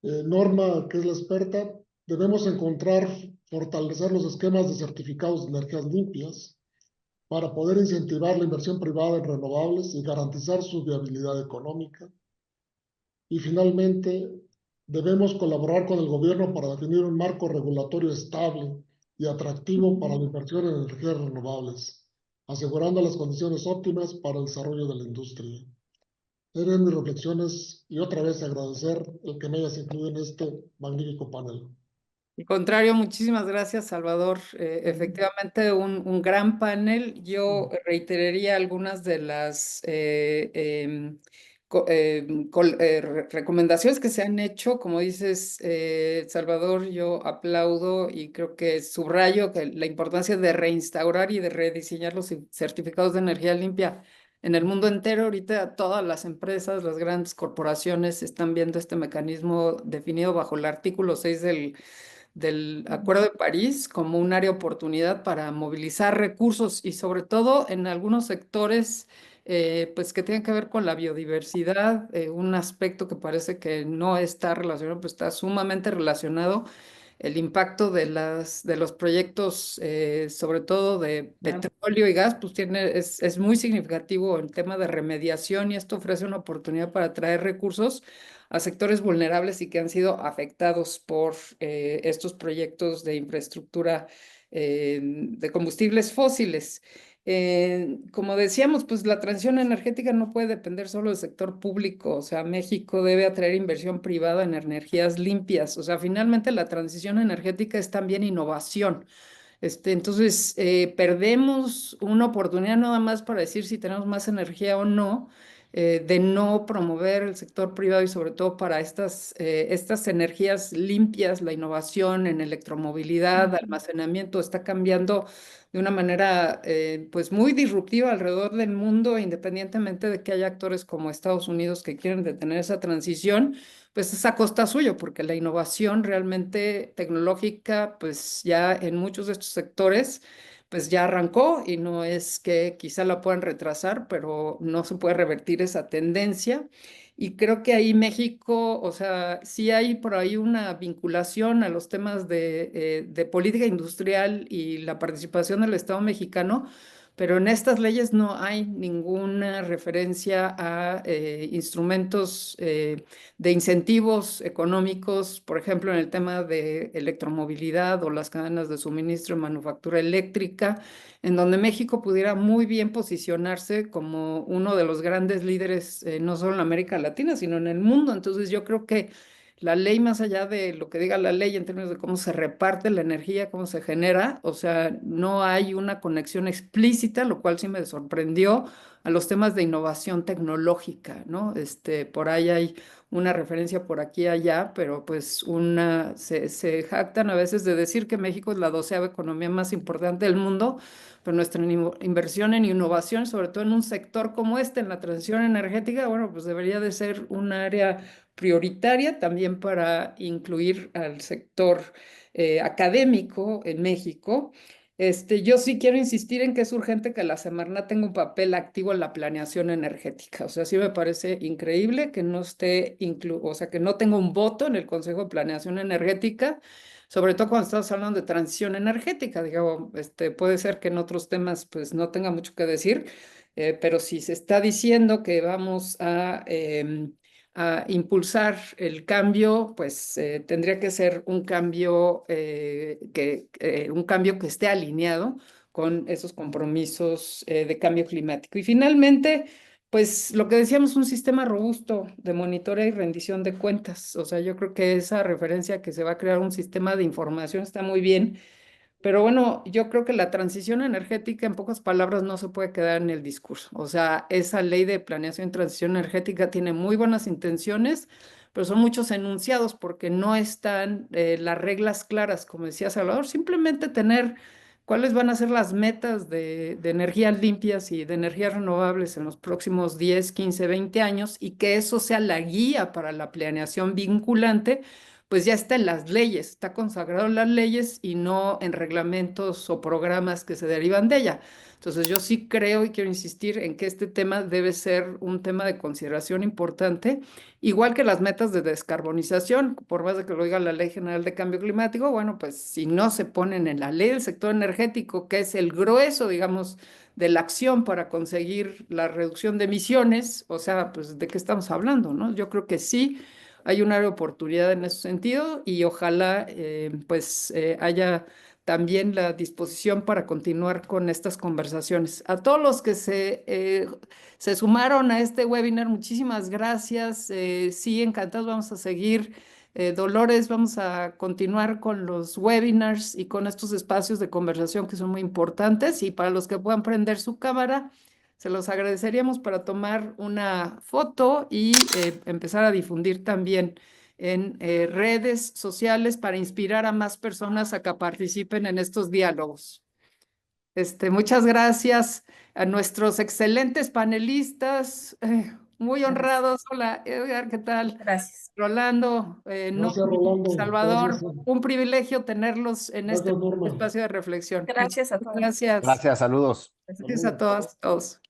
C: Norma, que es la experta, debemos fortalecer los esquemas de certificados de energías limpias para poder incentivar la inversión privada en renovables y garantizar su viabilidad económica. Y finalmente, debemos colaborar con el gobierno para definir un marco regulatorio estable y atractivo para la inversión en energías renovables, asegurando las condiciones óptimas para el desarrollo de la industria. Eran mis reflexiones y otra vez agradecer el que me hayas incluido en este magnífico panel.
A: Al contrario, muchísimas gracias, Salvador. Efectivamente, un gran panel. Yo reiteraría algunas de las recomendaciones que se han hecho. Como dices, Salvador, yo aplaudo y creo que subrayo que la importancia de reinstaurar y de rediseñar los certificados de energía limpia en el mundo entero. Ahorita todas las empresas, las grandes corporaciones están viendo este mecanismo definido bajo el artículo 6 del Acuerdo de París como un área de oportunidad para movilizar recursos y sobre todo en algunos sectores pues que tienen que ver con la biodiversidad, un aspecto que parece que no está relacionado, pues está sumamente relacionado el impacto de los proyectos, sobre todo de
B: Claro.
A: petróleo y gas, pues es muy significativo el tema de remediación y esto ofrece una oportunidad para atraer recursos a sectores vulnerables y que han sido afectados por estos proyectos de infraestructura de combustibles fósiles. Como decíamos, pues la transición energética no puede depender solo del sector público, o sea, México debe atraer inversión privada en energías limpias, o sea, finalmente la transición energética es también innovación. Entonces, perdemos una oportunidad nada más para decir si tenemos más energía o no, de no promover el sector privado y sobre todo para estas energías limpias, la innovación en electromovilidad, almacenamiento, está cambiando de una manera pues muy disruptiva alrededor del mundo, independientemente de que haya actores como Estados Unidos que quieren detener esa transición pues es a costa suyo, porque la innovación realmente tecnológica, pues ya en muchos de estos sectores, pues ya arrancó y no es que quizá la puedan retrasar, pero no se puede revertir esa tendencia. Y creo que ahí México, o sea, sí hay por ahí una vinculación a los temas de política industrial y la participación del Estado mexicano, pero en estas leyes no hay ninguna referencia a instrumentos de incentivos económicos, por ejemplo, en el tema de electromovilidad o las cadenas de suministro en manufactura eléctrica, en donde México pudiera muy bien posicionarse como uno de los grandes líderes, no solo en América Latina, sino en el mundo. Entonces, yo creo que la ley, más allá de lo que diga la ley en términos de cómo se reparte la energía, cómo se genera, o sea, no hay una conexión explícita, lo cual sí me sorprendió a los temas de innovación tecnológica, ¿no? Por ahí hay una referencia por aquí y allá, pero pues se jactan a veces de decir que México es la 12ª economía más importante del mundo, pero nuestra inversión en innovación, sobre todo en un sector como este, en la transición energética, bueno, pues debería de ser un área prioritaria también para incluir al sector académico en México. Yo sí quiero insistir en que es urgente que la Semarnat tenga un papel activo en la planeación energética. O sea, sí me parece increíble que no esté o sea, que no tenga un voto en el Consejo de Planeación Energética, sobre todo cuando estamos hablando de transición energética. Digo, puede ser que en otros temas pues no tenga mucho que decir, pero si se está diciendo que vamos a impulsar el cambio, pues tendría que ser un cambio que esté alineado con esos compromisos de cambio climático. Y finalmente, pues lo que decíamos, un sistema robusto de monitoreo y rendición de cuentas. O sea, yo creo que esa referencia que se va a crear un sistema de información está muy bien, pero bueno, yo creo que la transición energética, en pocas palabras, no se puede quedar en el discurso. O sea, esa ley de planeación y transición energética tiene muy buenas intenciones, pero son muchos enunciados porque no están las reglas claras, como decía Salvador, simplemente tener cuáles van a ser las metas de energías limpias y de energías renovables en los próximos 10, 15, 20 años y que eso sea la guía para la planeación vinculante pues ya está en las leyes, está consagrado en las leyes y no en reglamentos o programas que se derivan de ella. Entonces yo sí creo y quiero insistir en que este tema debe ser un tema de consideración importante, igual que las metas de descarbonización, por más de que lo diga la Ley General de Cambio Climático, bueno, pues si no se ponen en la ley del sector energético, que es el grueso, digamos, de la acción para conseguir la reducción de emisiones, o sea, pues de qué estamos hablando, ¿no? Yo creo que sí hay un área de oportunidad en ese sentido y ojalá pues haya también la disposición para continuar con estas conversaciones. A todos los que se sumaron a este webinar, muchísimas gracias. Sí, encantados, vamos a seguir Dolores, vamos a continuar con los webinars y con estos espacios de conversación que son muy importantes, y para los que puedan prender su cámara, se los agradeceríamos para tomar una foto y empezar a difundir también en redes sociales para inspirar a más personas a que participen en estos diálogos. Muchas gracias a nuestros excelentes panelistas, muy honrados. Hola, Edgar, ¿qué tal?
B: Gracias.
A: Rolando,
C: Gracias, Rolando.
A: Salvador,
C: Gracias,
A: un privilegio tenerlos en este
C: gracias, Norma.
A: espacio de reflexión.
B: Gracias a todos.
A: Gracias.
D: Gracias, saludos.
A: Gracias a todas, todos.